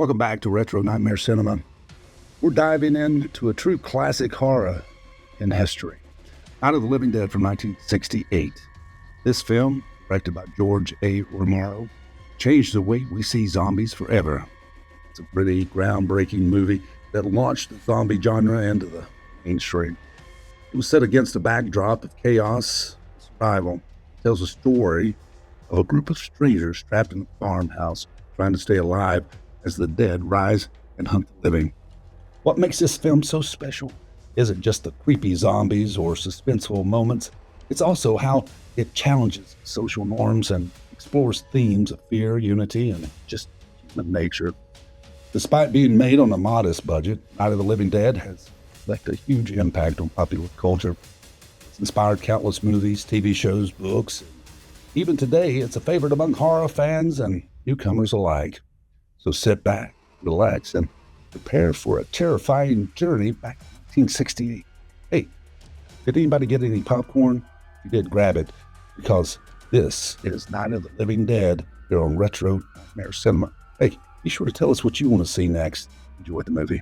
Welcome back to Retro Nightmare Cinema. We're diving into a true classic horror in history. Night of the Living Dead from 1968. This film, directed by George A. Romero, changed the way we see zombies forever. It's a pretty groundbreaking movie that launched the zombie genre into the mainstream. It was set against a backdrop of chaos and survival. It tells a story of a group of strangers trapped in a farmhouse trying to stay alive as the dead rise and hunt the living. What makes this film so special isn't just the creepy zombies or suspenseful moments. It's also how it challenges social norms and explores themes of fear, unity, and just human nature. Despite being made on a modest budget, Night of the Living Dead has left a huge impact on popular culture. It's inspired countless movies, TV shows, books. Even today, it's a favorite among horror fans and newcomers alike. So sit back, relax, and prepare for a terrifying journey back to 1968. Hey, did anybody get any popcorn? If you did, grab it, because this is Night of the Living Dead here on Retro Nightmare Cinema. Hey, be sure to tell us what you want to see next. Enjoy the movie.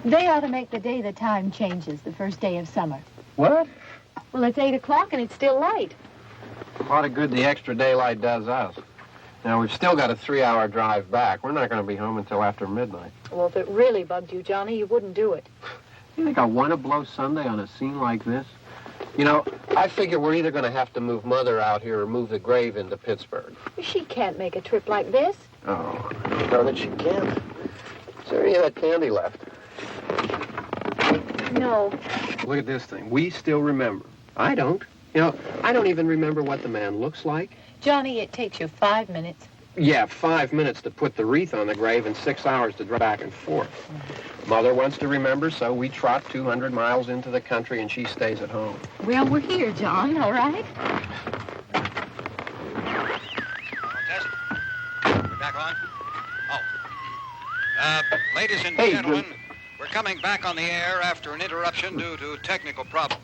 They ought to make the day the time changes, the first day of summer. What? Well, it's 8 o'clock and it's still light. A lot of good the extra daylight does us. Now, we've still got a 3-hour drive back. We're not going to be home until after midnight. Well, if it really bugged you, Johnny, you wouldn't do it. You think I want to blow Sunday on a scene like this? You know, I figure we're either going to have to move Mother out here or move the grave into Pittsburgh. She can't make a trip like this. Oh, darn it, she can't. Is there any of that candy left? No. Look at this thing. We still remember. I don't. You know, I don't even remember what the man looks like. Johnny, it takes you 5 minutes. Yeah, 5 minutes to put the wreath on the grave and 6 hours to drive back and forth. Mother wants to remember, so we trot 200 miles into the country and she stays at home. Well, we're here, John, all right? Test. We're back on? Oh. Ladies and Hey, gentlemen, we're coming back on the air after an interruption due to technical problem.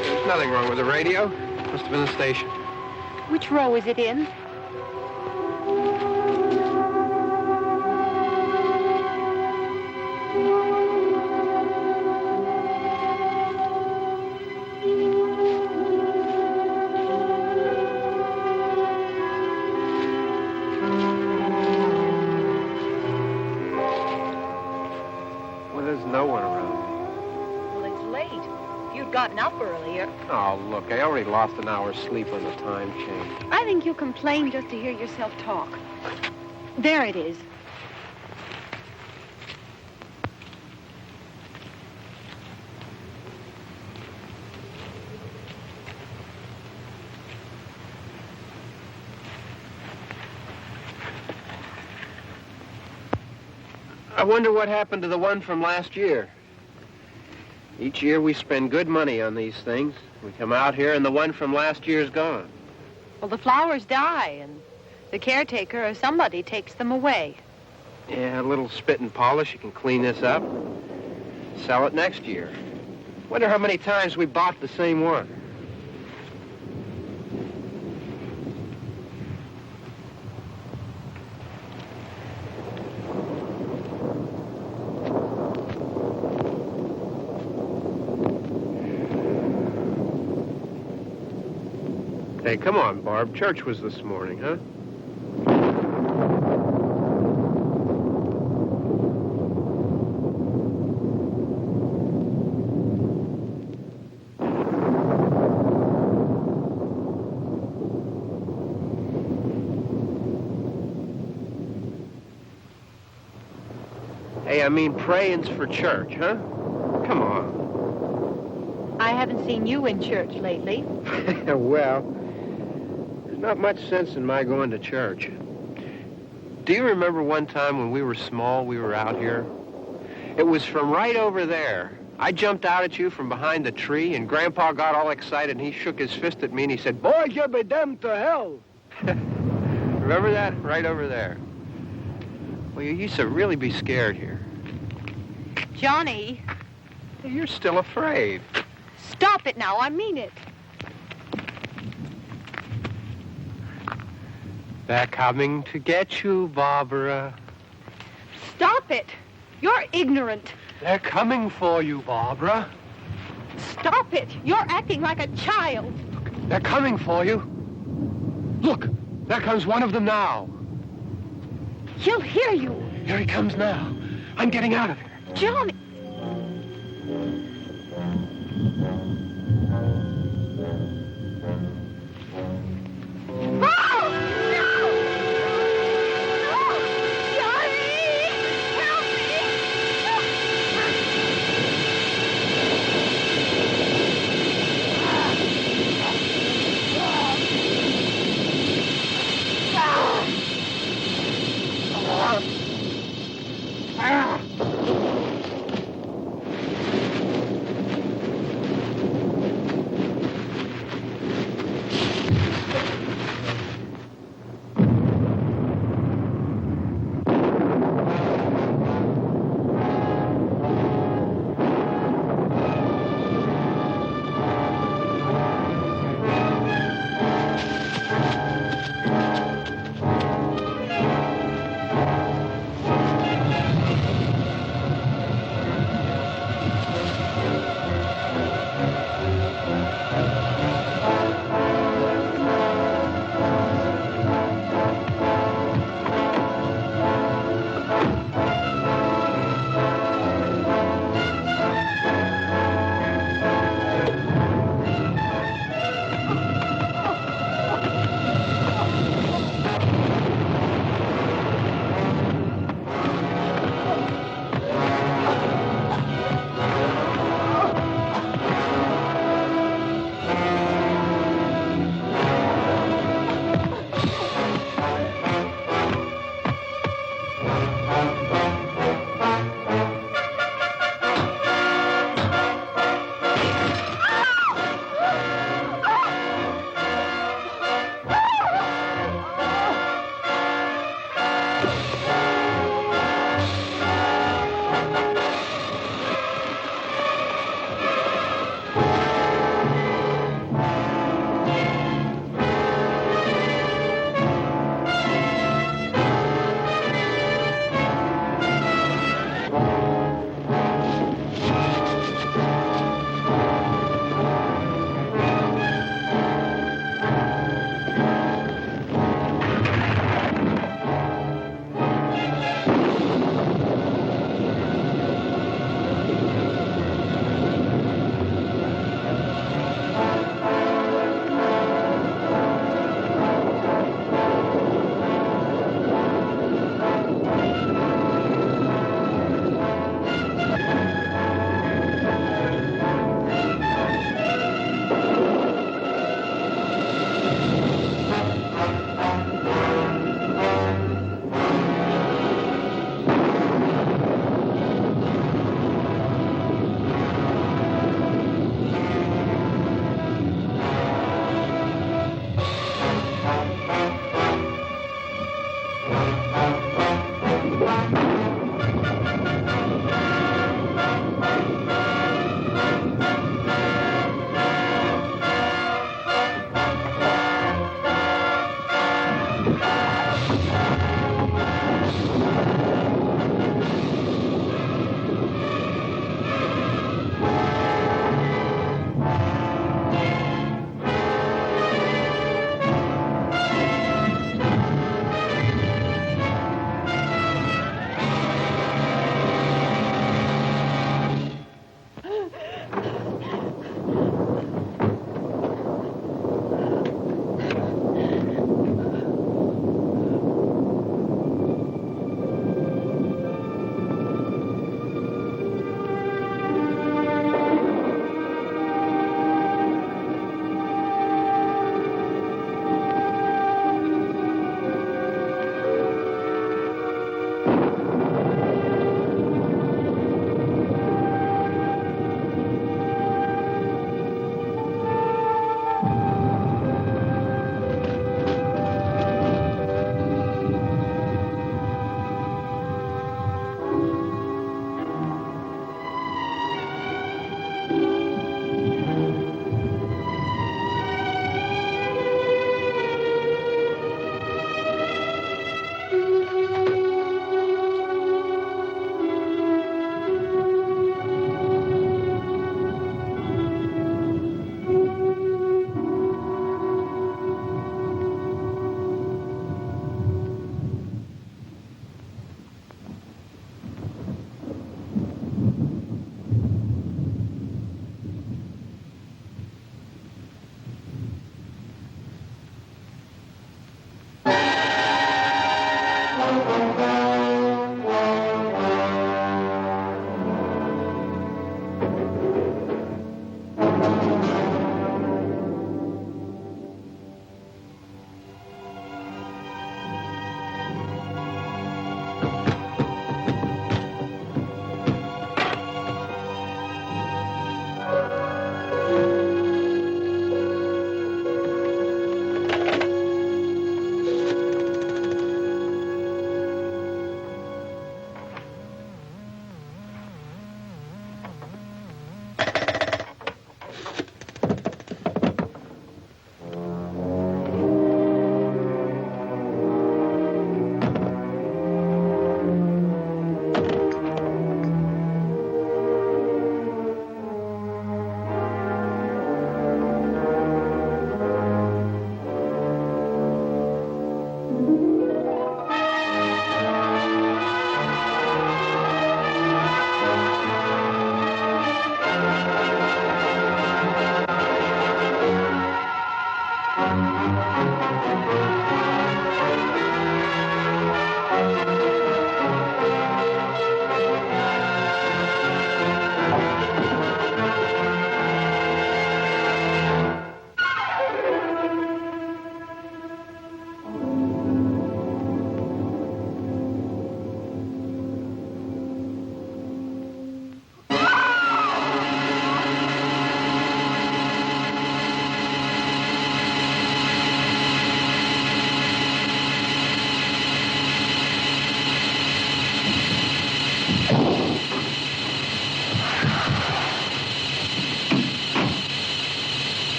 There's nothing wrong with the radio. Must have been the station. Which row is it in? Well, there's no one around. Well, it's late. If you'd gotten up earlier. Oh, look, I already lost an hour's sleep on the time change. I think you complain just to hear yourself talk. There it is. I wonder what happened to the one from last year. Each year we spend good money on these things. We come out here and the one from last year's gone. Well, the flowers die, and the caretaker or somebody takes them away. Yeah, a little spit and polish. You can clean this up. Sell it next year. Wonder how many times we bought the same one. Hey, come on, Barb. Church was this morning, huh? Hey, I mean, praying's for church, huh? Come on. I haven't seen you in church lately. Well, there's not much sense in my going to church. Do you remember one time when we were small, we were out here? It was from right over there. I jumped out at you from behind the tree, and Grandpa got all excited, and he shook his fist at me, and he said, "Boy, you be damned to hell." Remember that? Right over there. Well, you used to really be scared here. Johnny, You're still afraid. stop it now. I mean it. They're coming to get you, Barbara. Stop it. You're ignorant. They're coming for you, Barbara. Stop it. You're acting like a child. They're coming for you. Look, there comes one of them now. He'll hear you. Here he comes now. I'm getting out of here. Johnny. Oh! No! No! Johnny! Help me!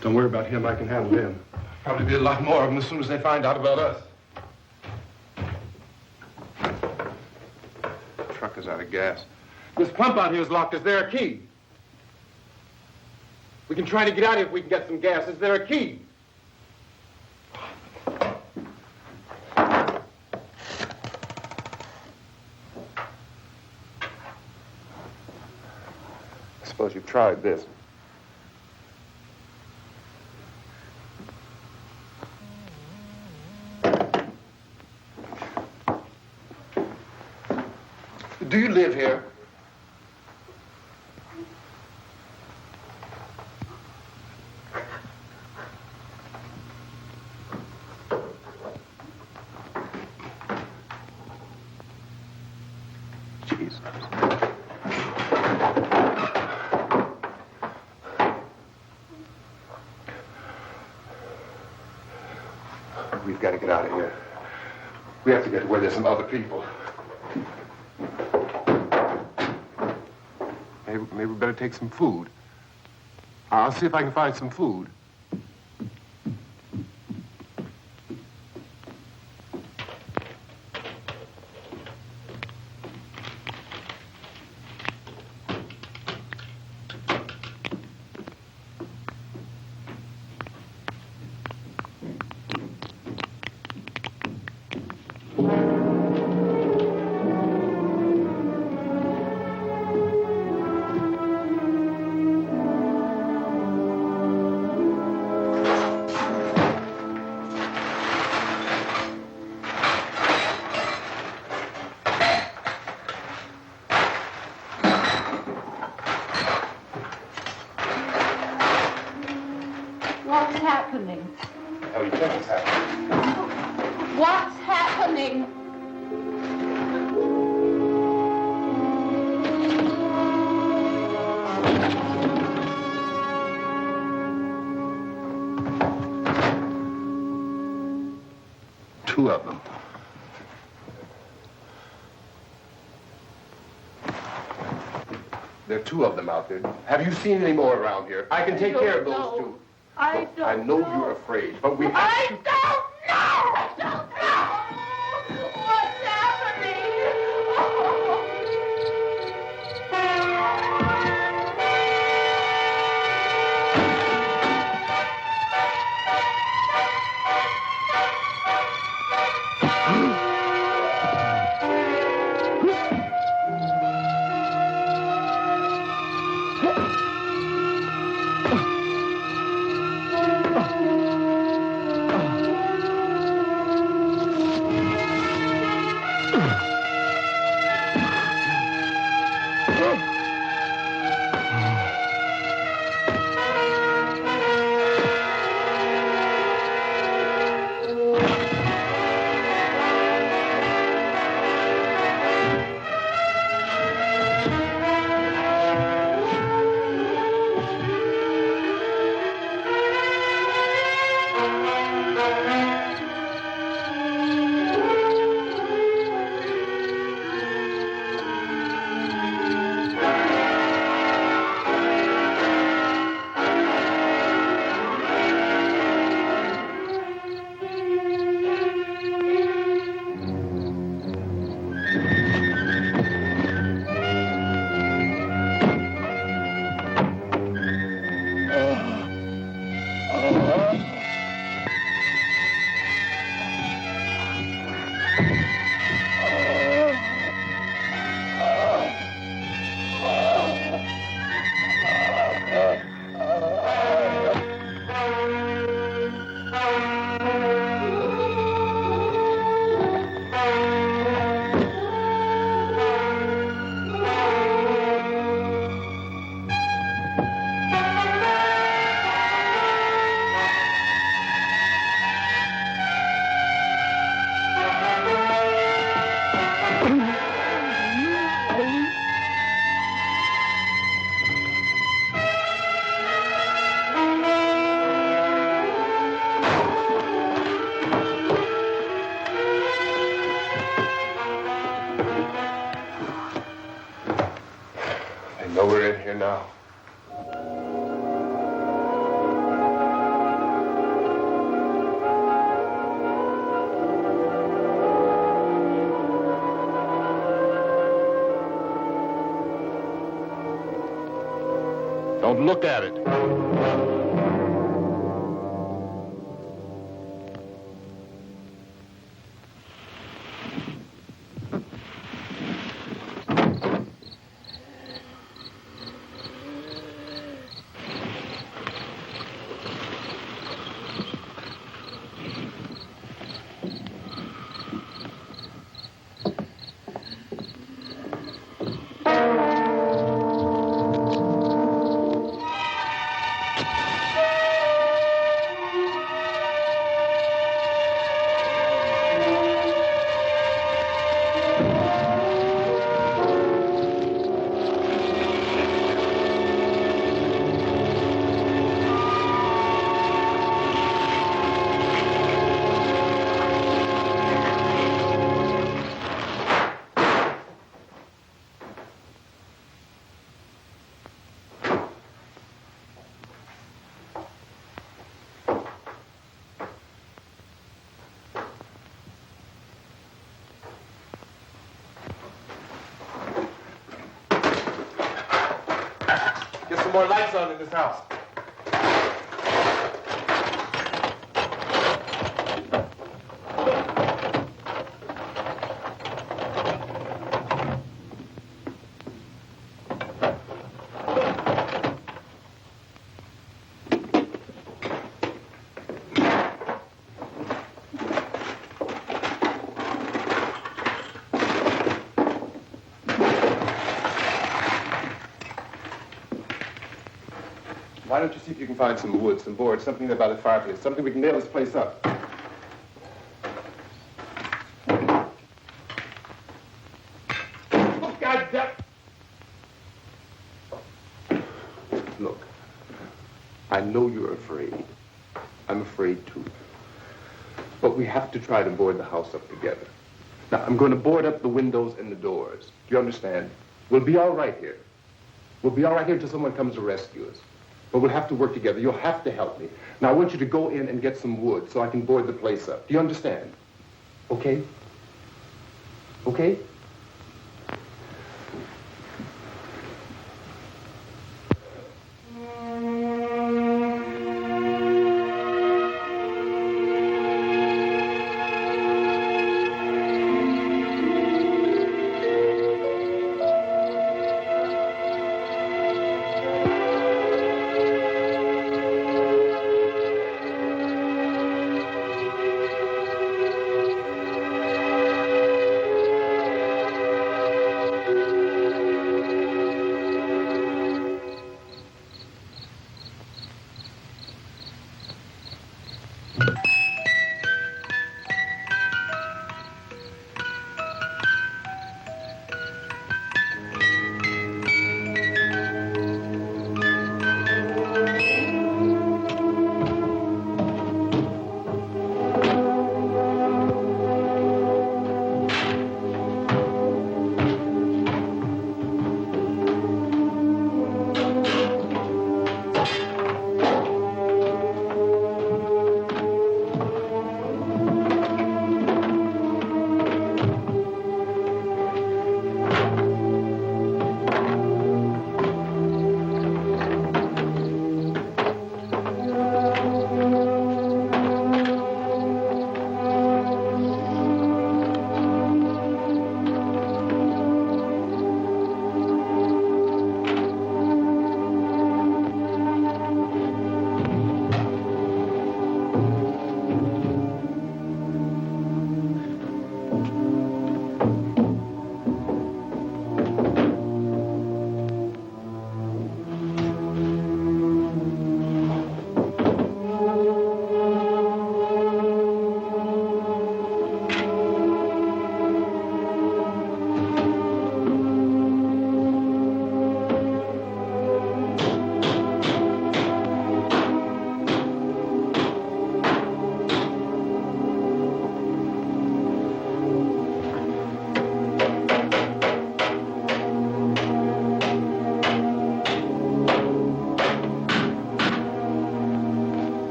Don't worry about him. I can handle him. Probably be a lot more of them as soon as they find out about us. The truck is out of gas. This pump out here is locked. Is there a key? We can try to get out of here if we can get some gas. Is there a key? I suppose you've tried this. Do you live here? Jesus. We've got to get out of here. We have to get to where there's some other people. Maybe we better take some food. I'll see if I can find some food. What's happening? How do you think it's happening? What's happening? Two of them. There are two of them out there. Have you seen any more around here? I can take care of those two. I don't I know you're afraid, but we have to... I don't know! I don't know! What's happening? I know we're in here now. look at it. Get some more lights on in this house. Why don't you see if you can find some wood, some boards, something about a fireplace, something we can nail this place up. Oh, God damn. Look, I know you're afraid. I'm afraid too. But we have to try to board the house up together. Now, I'm going to board up the windows and the doors. Do you understand? We'll be all right here. We'll be all right here until someone comes to rescue us. But we'll have to work together. You'll have to help me. Now, I want you to go in and get some wood so I can board the place up. Do you understand? Okay? Okay?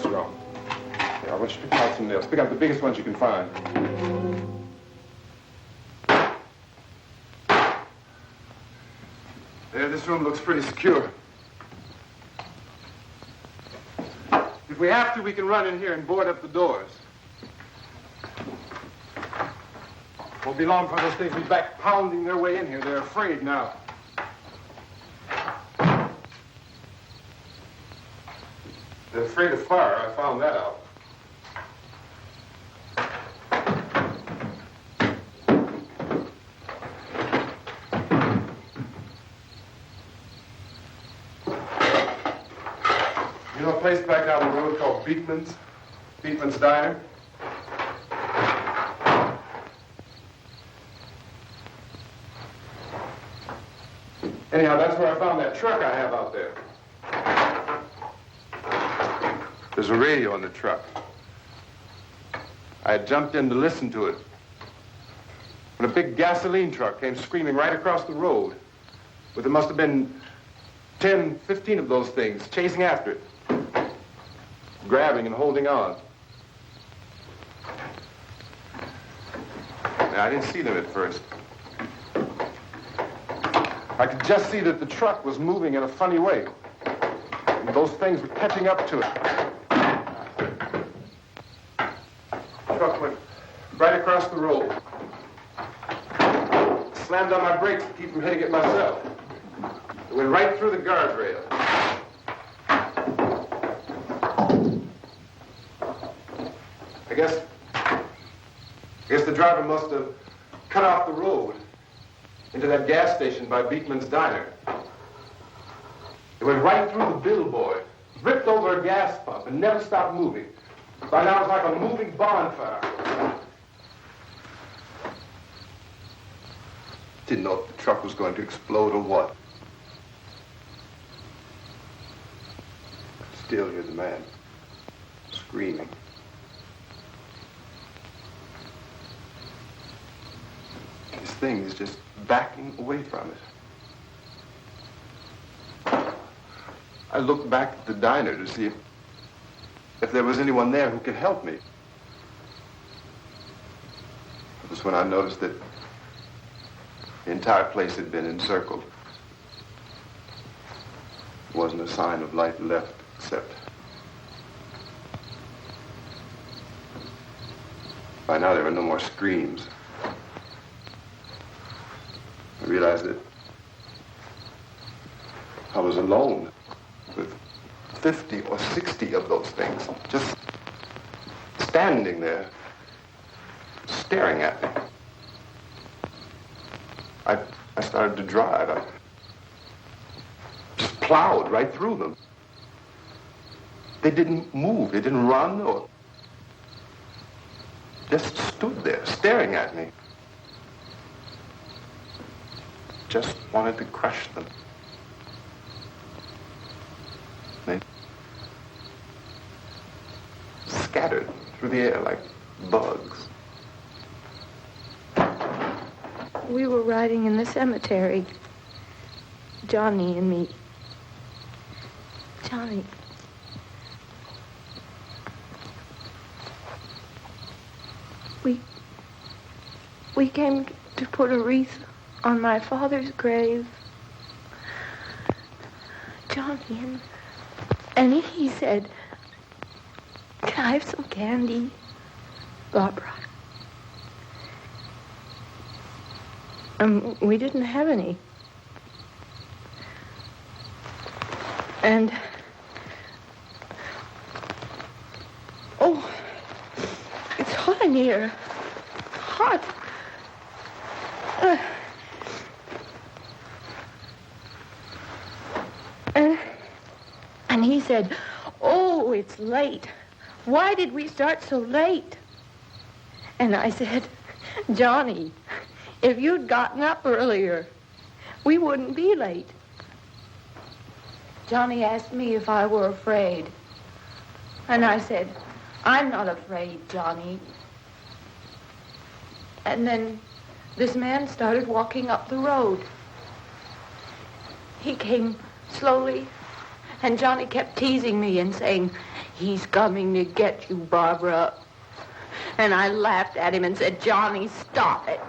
That's wrong. Yeah, I want you to pick out some nails. Pick out the biggest ones you can find. There, this room looks pretty secure. If we have to, we can run in here and board up the doors. Won't be long for those things will be back pounding their way in here. They're afraid now. They're afraid of fire. I found that out. You know a place back down the road called Beekman's? Beekman's Diner? Anyhow, that's where I found that truck I have out there. There's a radio in the truck. I had jumped in to listen to it when a big gasoline truck came screaming right across the road. There must have been 10, 15 of those things chasing after it, grabbing and holding on. Now, I didn't see them at first. I could just see that the truck was moving in a funny way. And those things were catching up to it. The truck went right across the road. Slammed on my brakes to keep from hitting it myself. It went right through the guardrail. I guess the driver must have cut off the road into that gas station by Beekman's Diner. It went right through the billboard, ripped over a gas pump, and never stopped moving. By now, it's like a moving bonfire. Didn't know if the truck was going to explode or what. Still, here's the man, screaming. This thing is just backing away from it. I looked back at the diner to see if there was anyone there who could help me. It was when I noticed that the entire place had been encircled. There wasn't a sign of light left except by now there were no more screams. I realized that I was alone with 50 or 60 of those things, just standing there, staring at me. I started to drive. I just plowed right through them. They didn't move. They didn't run or just stood there staring at me. Just wanted to crush them. They scattered through the air like bugs. We were riding in the cemetery, Johnny and me. Johnny. We came to put a wreath on my father's grave. Johnny, and he said, "Can I have some candy?" Barbara. We didn't have any. And, oh, it's hot in here. Hot. And he said, "Oh, it's late. Why did we start so late?" And I said, "Johnny, if you'd gotten up earlier, we wouldn't be late." Johnny asked me if I were afraid. And I said, "I'm not afraid, Johnny." And then this man started walking up the road. He came slowly, and Johnny kept teasing me and saying, "He's coming to get you, Barbara." And I laughed at him and said, "Johnny, stop it."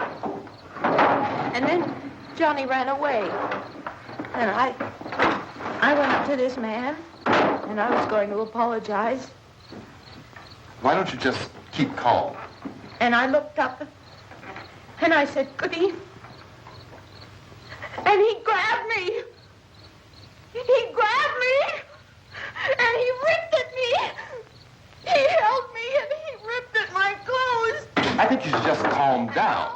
And then Johnny ran away. And I went up to this man, and I was going to apologize. Why don't you just keep calm? And I looked up, and I said, "Goody." And he grabbed me. He grabbed me, and he ripped at me. He held me, and he ripped at my clothes. I think you should just calm down.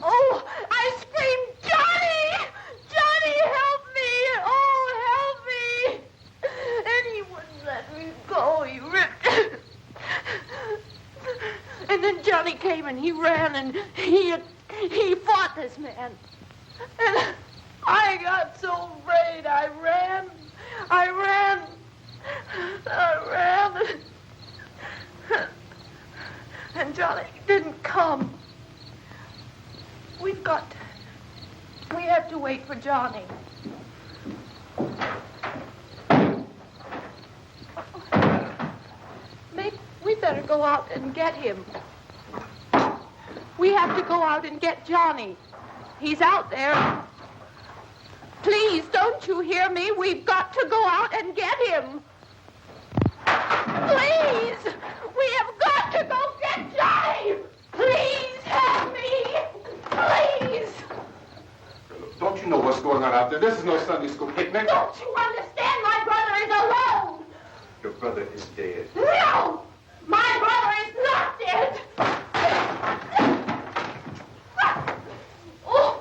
Oh, I screamed, "Johnny! Johnny, help me! Oh, help me!" And he wouldn't let me go. He ripped. And then Johnny came and he ran and he fought this man. And I got so afraid. I ran. And Johnny didn't come. We have to wait for Johnny. Maybe we better go out and get him. We have to go out and get Johnny. He's out there. Please, don't you hear me? We've got to go out and get him. Please, we have got to go get Johnny. Please help me. Please. Don't you know what's going on out there? This is no Sunday school picnic. Don't you understand? My brother is alone. Your brother is dead. No, my brother is not dead. Oh.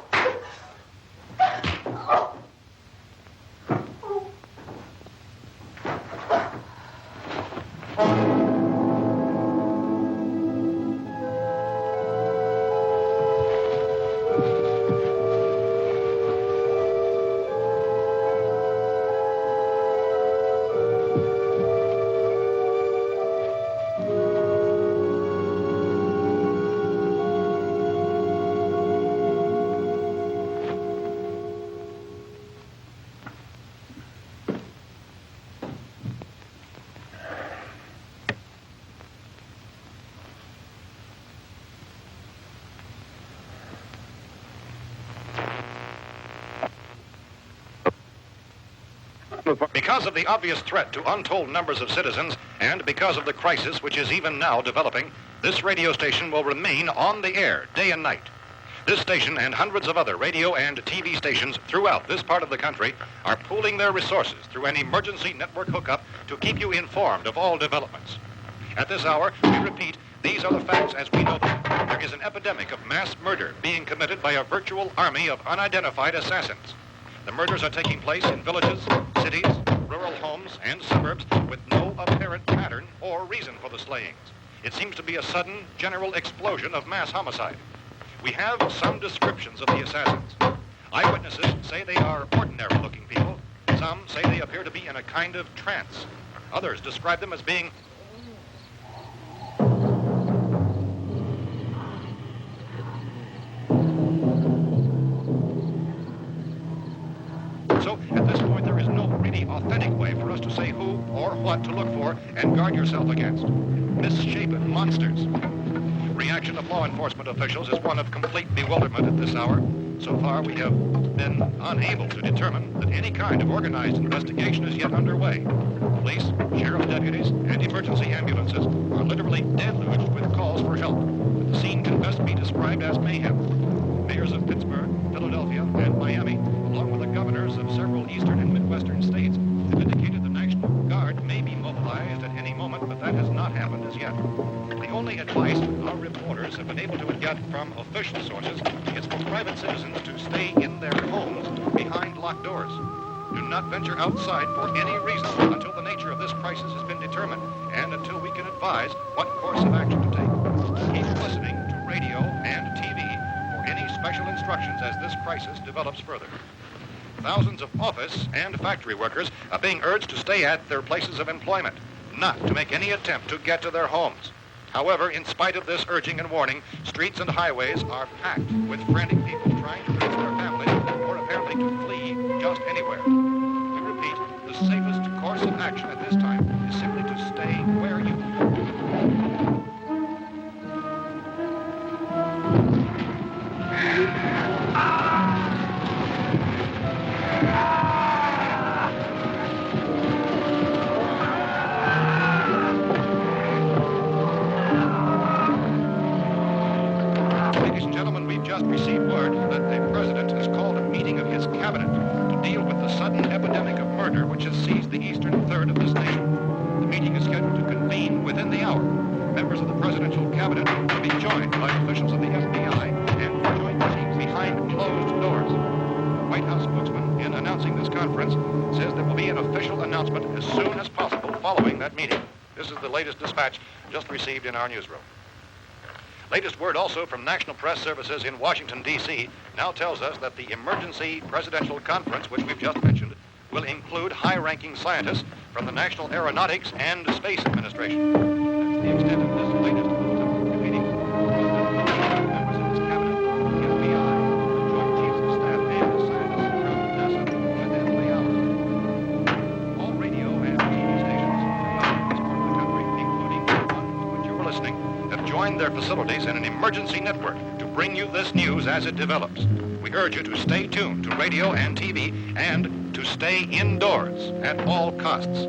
Because of the obvious threat to untold numbers of citizens and because of the crisis which is even now developing, this radio station will remain on the air day and night. This station and hundreds of other radio and TV stations throughout this part of the country are pooling their resources through an emergency network hookup to keep you informed of all developments. At this hour, we repeat, these are the facts as we know them. There is an epidemic of mass murder being committed by a virtual army of unidentified assassins. The murders are taking place in villages, cities, rural homes, and suburbs with no apparent pattern or reason for the slayings. It seems to be a sudden, general explosion of mass homicide. We have some descriptions of the assassins. Eyewitnesses say they are ordinary-looking people. Some say they appear to be in a kind of trance. Others describe them as being So, at this point, there is no really authentic way for us to say who or what to look for and guard yourself against. Misshapen monsters. Reaction of law enforcement officials is one of complete bewilderment at this hour. So far, we have been unable to determine that any kind of organized investigation is yet underway. Police, sheriff deputies, and emergency ambulances are literally deluged with calls for help. The scene can best be described as mayhem. Mayors of Pittsburgh, Philadelphia, and Miami, along with the governors of several eastern and midwestern states, have indicated the National Guard may be mobilized at any moment, but that has not happened as yet. The only advice our reporters have been able to get from official sources is for private citizens to stay in their homes behind locked doors. Do not venture outside for any reason until the nature of this crisis has been determined and until we can advise what course of action to take. Keep listening to radio and TV for any special instructions as this crisis develops further. Thousands of office and factory workers are being urged to stay at their places of employment, not to make any attempt to get to their homes. However, in spite of this urging and warning, streets and highways are packed with frantic people trying to reach their families or apparently to flee just anywhere. We repeat, the safest course of action at this time is simply to stay where you Ladies and gentlemen, we've just received word that the president has called a meeting of his cabinet to deal with the sudden epidemic of murder which has seized the eastern third of this nation. The meeting is scheduled to convene within the hour. Members of the presidential cabinet will be joined by officials of the FBI and joint teams behind closed doors. The White House spokesman, in announcing this conference, says there will be an official announcement as soon as possible following that meeting. This is the latest dispatch just received in our newsroom. Latest word also from National Press Services in Washington, D.C. now tells us that the emergency presidential conference, which we've just mentioned, will include high-ranking scientists from the National Aeronautics and Space Administration. That's the extent of this latest meeting. Members of this cabinet, the FBI, the Joint Chiefs of Staff, and the scientists from NASA within the hour. All radio and TV stations throughout this part of the country, including the one to which you were listening, have joined their facilities in an emergency network to bring you this news as it develops. We urge you to stay tuned to radio and TV and to stay indoors at all costs.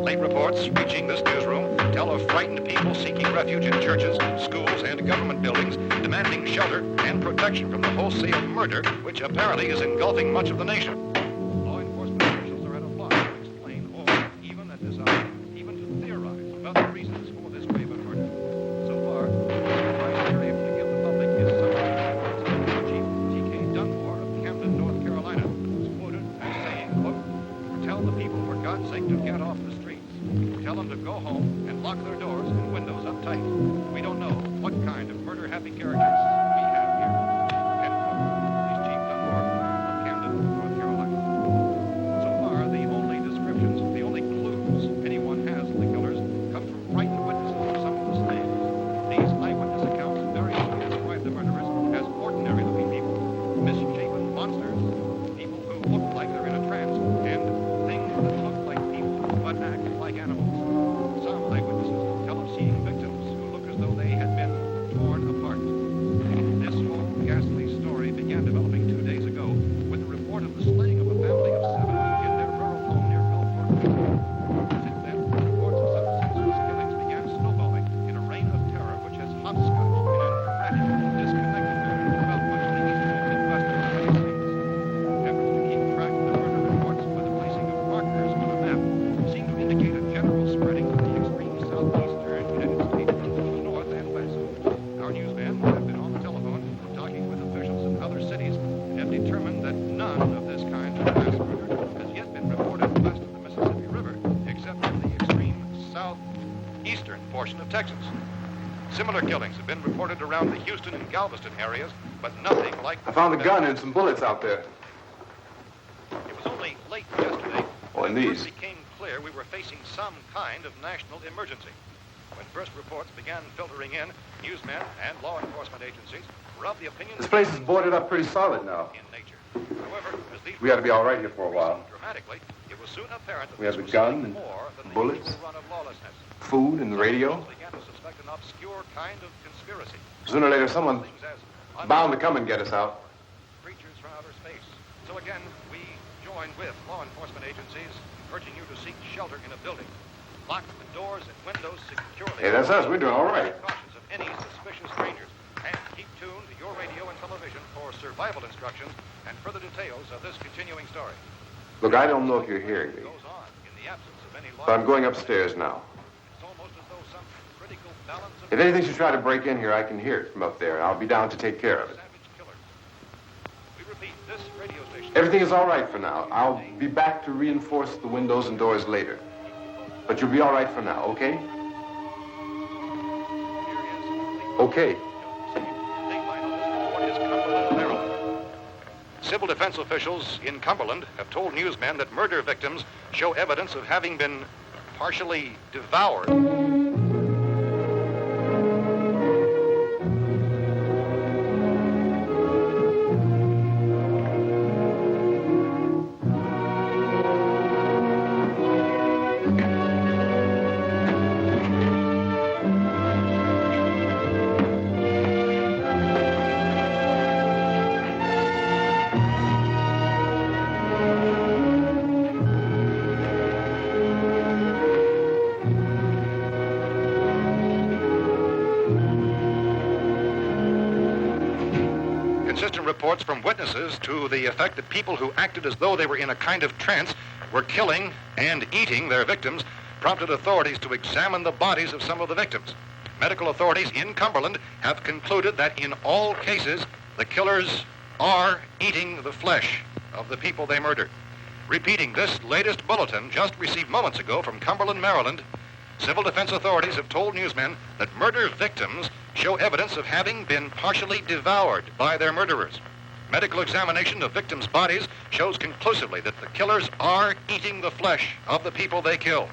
Late reports reaching this newsroom tell of frightened people seeking refuge in churches, schools, and government buildings, demanding shelter and protection from the wholesale murder which apparently is engulfing much of the nation. Law enforcement officials are at a loss to explain or, even at this hour, even to theorize about the reasons for this grave of murder. So far, the advice they're able to give the public is something Chief T.K. Dunmore of Camden, North Carolina, was quoted as saying, quote, "Tell the people, for God's sake, to get off the streets. Tell them to go home and lock their doors and windows up tight. We don't know what kind of murder-happy characters we have here." End quote. He's Chief Dunmore of Camden, North Carolina. So far, the only descriptions, the only clues anyone has of the killers come from frightened witnesses of some of the slaves. These eyewitness accounts variously describe the murderers as ordinary-looking people, misshapen monsters, people who look like they're in a trance, and things that look like people but act like animals. Some eyewitnesses tell of seeing victims who look as though they had been torn apart. This whole ghastly story began developing 2 days ago with the report of the slaying of a family of 7 in their rural home near Gulfport. Since then, reports of such senseless killings began snowballing in a reign of terror which has hopscotched in an erratic, disconnected manner throughout much of the eastern and midwestern United States. Efforts to keep track of the murder reports by the placing of markers on a map seem to indicate a general spreading of the extreme southeastern United States to the north and west. Our newsmen have been on the telephone talking with officials in other cities and have determined that none of this kind of mass murder has yet been reported west of the Mississippi River, except in the extreme southeastern portion of Texas. Similar killings have been reported around the Houston and Galveston areas, but nothing like... I found a gun and some bullets out there. It was only late yesterday Oh, and when it these. first became clear we were facing some kind of national emergency. When first reports began filtering in, newsmen and law enforcement agencies were of the opinion This place is boarded up pretty solid now. in nature. However, as these We ought to be all right here for a while. dramatically, it was soon apparent that We have this a was gun something and more than bullets. the usual run of lawlessness. Food and the radio. Some began to suspect an obscure kind of conspiracy. Sooner or later, someone Things as bound to come and get us out. creatures from outer space. So again, we join with law enforcement agencies, urging you to seek shelter in a building. Lock the doors and windows securely. Hey, that's us. We're doing all right. Precautions of any suspicious strangers. And keep tuned to your radio and television for survival instructions and further details of this continuing story. Look, I don't know if you're hearing me, Goes on in the absence of any law. but I'm going upstairs now. It's almost as though some critical balance of If anything should try to break in here, I can hear it from up there, and I'll be down to take care of it. savage killers. We repeat, this radio station. Everything is all right for now. I'll be back to reinforce the windows and doors later. But you'll be all right for now, okay? Okay. Civil defense officials in Cumberland have told newsmen that murder victims show evidence of having been partially devoured. inconsistent reports from witnesses to the effect that people who acted as though they were in a kind of trance were killing and eating their victims prompted authorities to examine the bodies of some of the victims. Medical authorities in Cumberland have concluded that in all cases, the killers are eating the flesh of the people they murdered. Repeating this latest bulletin just received moments ago from Cumberland, Maryland, civil defense authorities have told newsmen that murder victims show evidence of having been partially devoured by their murderers. Medical examination of victims' bodies shows conclusively that the killers are eating the flesh of the people they kill.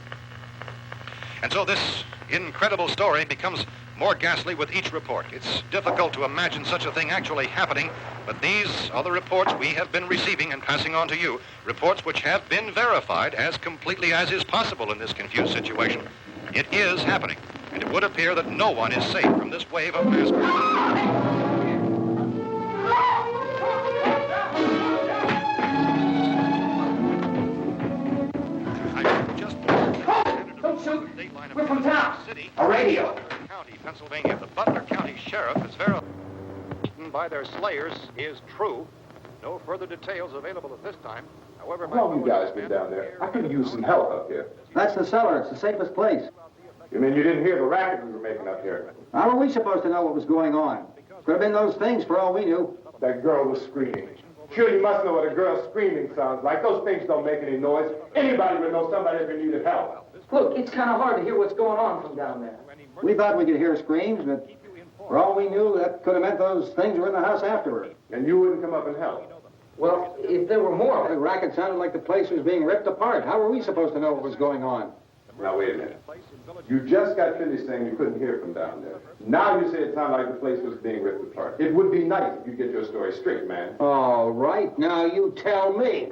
And so this incredible story becomes more ghastly with each report. It's difficult to imagine such a thing actually happening, but these are the reports we have been receiving and passing on to you, reports which have been verified as completely as is possible in this confused situation. It is happening, and it would appear that no one is safe from this wave of mass murder. We're from town. A radio. County, Pennsylvania. The Butler County Sheriff is verified by their slayers is true. No further details available at this time. However, How long you guys been down there? I could use some help up here. That's the cellar. It's the safest place. You mean you didn't hear the racket we were making up here? How were we supposed to know what was going on? Could have been those things for all we knew. That girl was screaming. Sure, you must know what a girl screaming sounds like. Those things don't make any noise. Anybody would know somebody ever needed help. Look, it's kind of hard to hear what's going on from down there. We thought we could hear screams, but for all we knew, that could have meant those things were in the house afterward. And you wouldn't come up and help? Well, if there were more... The racket sounded like the place was being ripped apart. How were we supposed to know what was going on? Now, wait a minute. You just got finished saying you couldn't hear from down there. Now you say it sounded like the place was being ripped apart. It would be nice if you get your story straight, man. All right, now you tell me.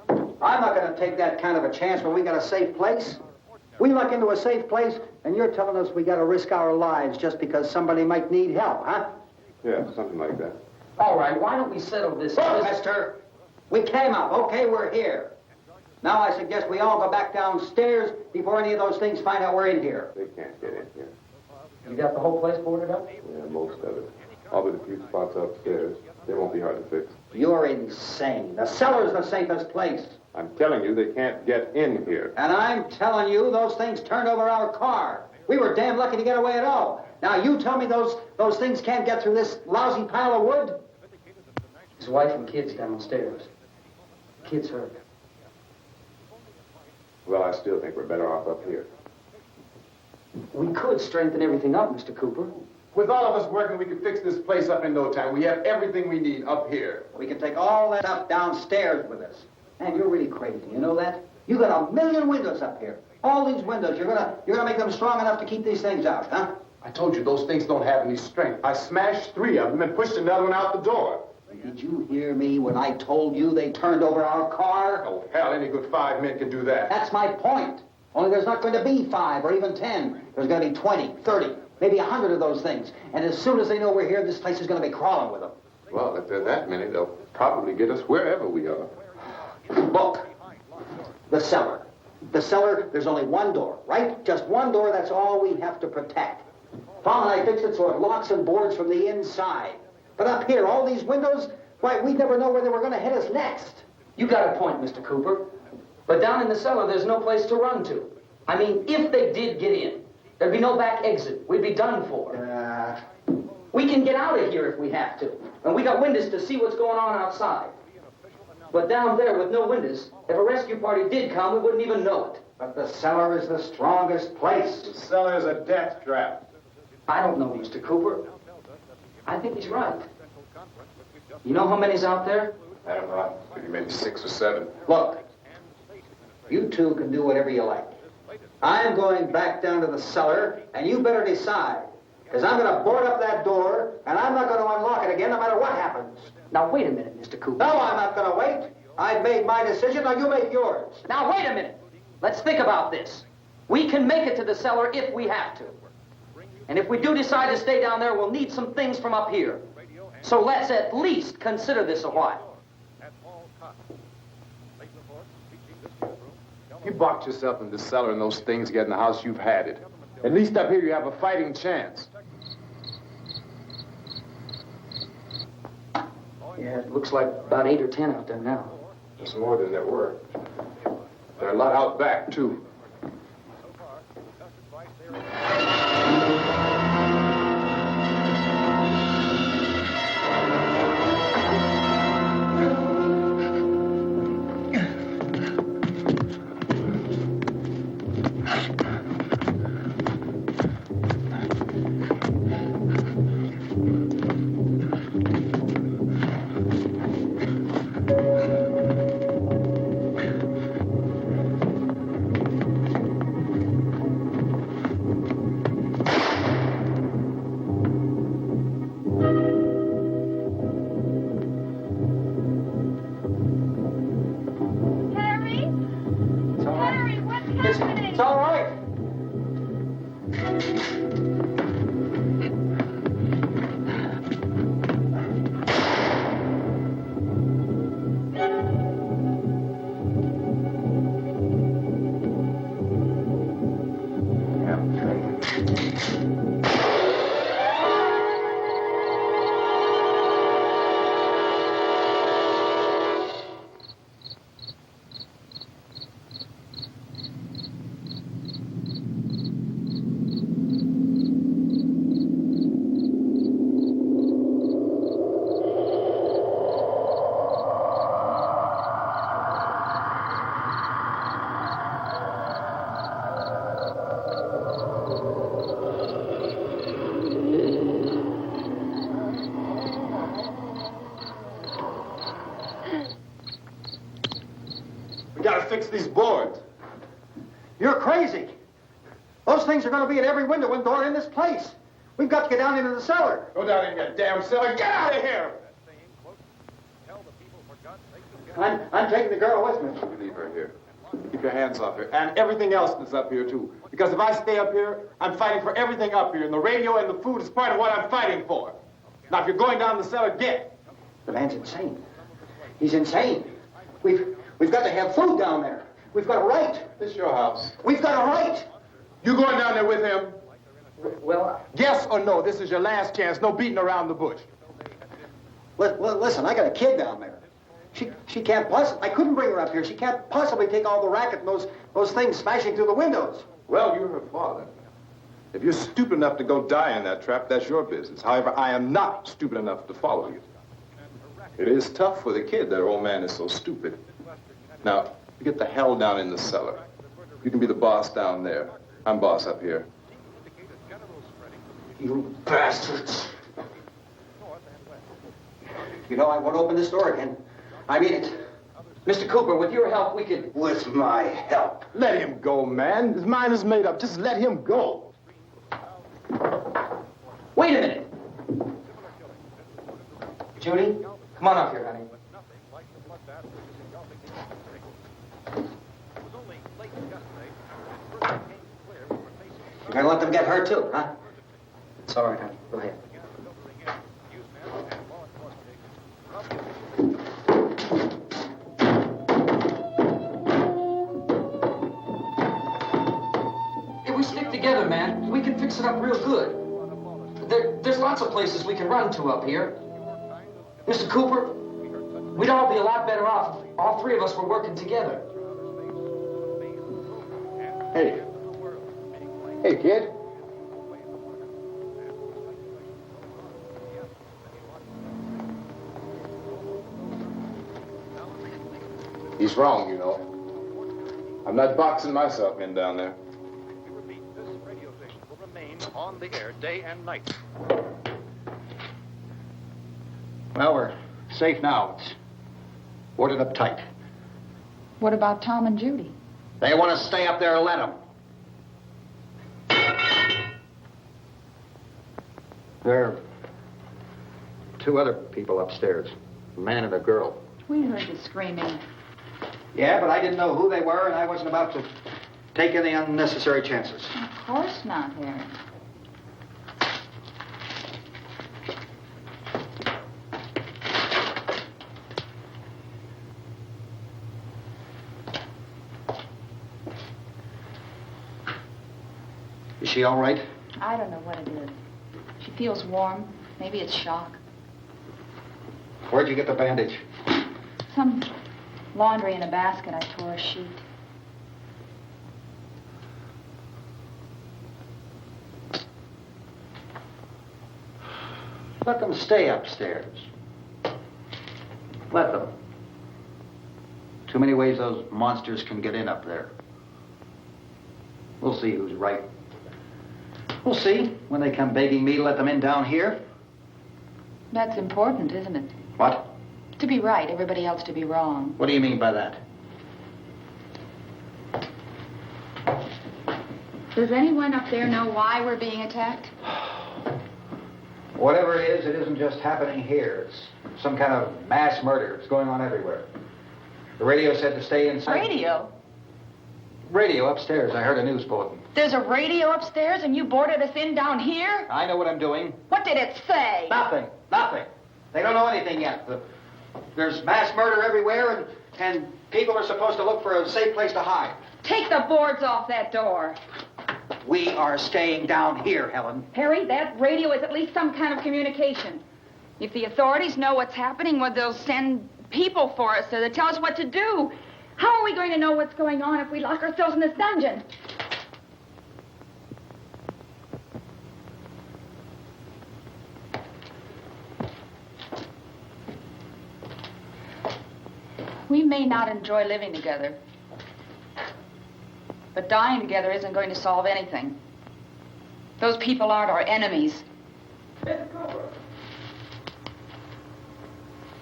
I'm not going to take that kind of a chance when we got a safe place. We luck into a safe place, and you're telling us we got to risk our lives just because somebody might need help, huh? Yeah, something like that. All right, why don't we settle this? Look, mister, we came up. Okay, we're here. Now I suggest we all go back downstairs before any of those things find out we're in here. They can't get in here. You got the whole place boarded up? Yeah, most of it. All but a few spots upstairs. They won't be hard to fix. You're insane. The cellar's the safest place. I'm telling you, they can't get in here. And I'm telling you, those things turned over our car. We were damn lucky to get away at all. Now you tell me those things can't get through this lousy pile of wood? His wife and kids downstairs. Kids hurt. Well, I still think we're better off up here. We could strengthen everything up, Mr. Cooper. With all of us working, we could fix this place up in no time. We have everything we need up here. We can take all that stuff downstairs with us. Man, you're really crazy. You know that? You got 1 million windows up here. All these windows, you're gonna make them strong enough to keep these things out, huh? I told you those things don't have any strength. I smashed 3 of them and pushed another one out the door. Did you hear me when I told you they turned over our car? Oh, hell, any good 5 men can do that. That's my point. Only there's not going to be 5 or even 10. There's going to be 20, 30, maybe 100 of those things. And as soon as they know we're here, this place is going to be crawling with them. Well, if there are that many, they'll probably get us wherever we are. Look, the cellar. The cellar, there's only one door, right? Just one door, that's all we have to protect. Tom and I fixed it so it locks and boards from the inside. But up here, all these windows, why, we'd never know where they were going to hit us next. You got a point, Mr. Cooper. But down in the cellar, there's no place to run to. I mean, if they did get in, there'd be no back exit. We'd be done for. We can get out of here if we have to. And we got windows to see what's going on outside. But down there with no windows, if a rescue party did come, we wouldn't even know it. But the cellar is the strongest place. The cellar is a death trap. I don't know, Mr. Cooper. I think he's right. You know how many's out there? I don't know. Maybe 6 or 7. Look, you two can do whatever you like. I'm going back down to the cellar, and you better decide. Because I'm going to board up that door, and I'm not going to unlock it again no matter what happens. Now, wait a minute, Mr. Cooper. No, I'm not going to wait. I've made my decision, now you make yours. Now, wait a minute. Let's think about this. We can make it to the cellar if we have to. And if we do decide to stay down there, we'll need some things from up here. So let's at least consider this a while. You boxed yourself in the cellar and those things get in the house, you've had it. At least up here you have a fighting chance. Yeah, it looks like about 8 or 10 out there now. There's more than there were. There are a lot out back, too. It's all right. We gotta fix these boards. You're crazy. Those things are going to be at every window and door in this place. We've got to get down into the cellar. Go down in that damn cellar. Get out of here! I'm taking the girl with me. You leave her here. Keep your hands off her. And everything else that's up here, too. Because if I stay up here, I'm fighting for everything up here. And the radio and the food is part of what I'm fighting for. Now, if you're going down the cellar, get. The man's insane. He's insane. We've got to have food down there. We've got a right. This is your house. We've got a right. You going down there with him? Well, Yes or no? This is your last chance. No beating around the bush. Listen, I got a kid down there. She can't possibly... I couldn't bring her up here. She can't possibly take all the racket and those things smashing through the windows. Well, you're her father. If you're stupid enough to go die in that trap, that's your business. However, I am not stupid enough to follow you. It is tough for the kid that old man is so stupid. Now, you get the hell down in the cellar. You can be the boss down there. I'm boss up here. You bastards. You know, I won't open this door again. I mean it. Mr. Cooper, with your help, we could... With my help. Let him go, man. His mind is made up. Just let him go. Wait a minute. Judy, come on up here, honey. You're gonna let them get hurt too, huh? It's all right, honey. Go ahead. If we stick together, man, we can fix it up real good. There's lots of places we can run to up here. Mr. Cooper, we'd all be a lot better off if all three of us were working together. Hey. Hey, kid. He's wrong, you know. I'm not boxing myself in down there. We repeat, this radio station will remain on the air day and night. Well, we're safe now. It's boarded up tight. What about Tom and Judy? They want to stay up there and let them. There are two other people upstairs, a man and a girl. We heard you screaming. Yeah, but I didn't know who they were, and I wasn't about to take any unnecessary chances. Of course not, Harry. Is she all right? I don't know what it is. She feels warm. Maybe it's shock. Where'd you get the bandage? Some laundry in a basket. I tore a sheet. Let them stay upstairs. Let them. Too many ways those monsters can get in up there. We'll see who's right. We'll see when they come begging me to let them in down here. That's important, isn't it? What? To be right, everybody else to be wrong. What do you mean by that? Does anyone up there know why we're being attacked? Whatever it is, it isn't just happening here. It's some kind of mass murder. It's going on everywhere. The radio said to stay inside. Radio? Radio upstairs. I heard a news bulletin. There's a radio upstairs and you boarded us in down here? I know what I'm doing. What did it say? Nothing. Nothing. They don't know anything yet. There's mass murder everywhere, and people are supposed to look for a safe place to hide. Take the boards off that door. We are staying down here, Helen. Harry, that radio is at least some kind of communication. If the authorities know what's happening, well, they'll send people for us so they'll tell us what to do. How are we going to know what's going on if we lock ourselves in this dungeon? We may not enjoy living together, but dying together isn't going to solve anything. Those people aren't our enemies. Mr. Cooper!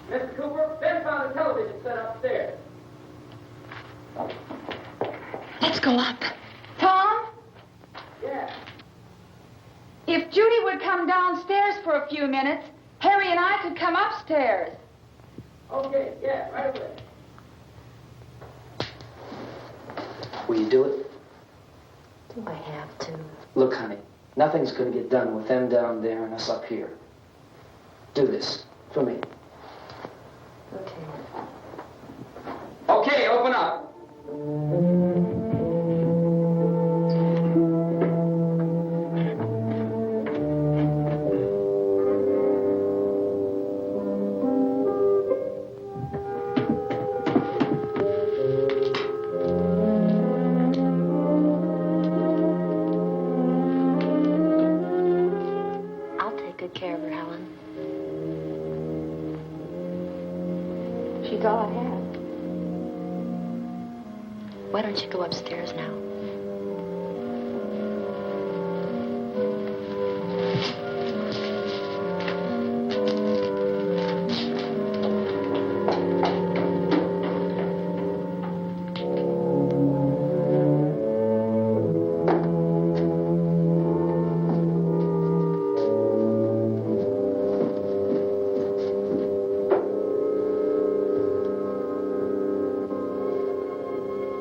Mr. Cooper, Ben found a television set upstairs. Let's go up. Tom? Yeah. If Judy would come downstairs for a few minutes, Harry and I could come upstairs. Okay, yeah, right away. Will you do it? Do I have to? Look, honey, nothing's going to get done with them down there and us up here. Do this for me. Okay. Okay, open up. I'll take good care of her, Helen. She's all I have. Why don't you go upstairs now?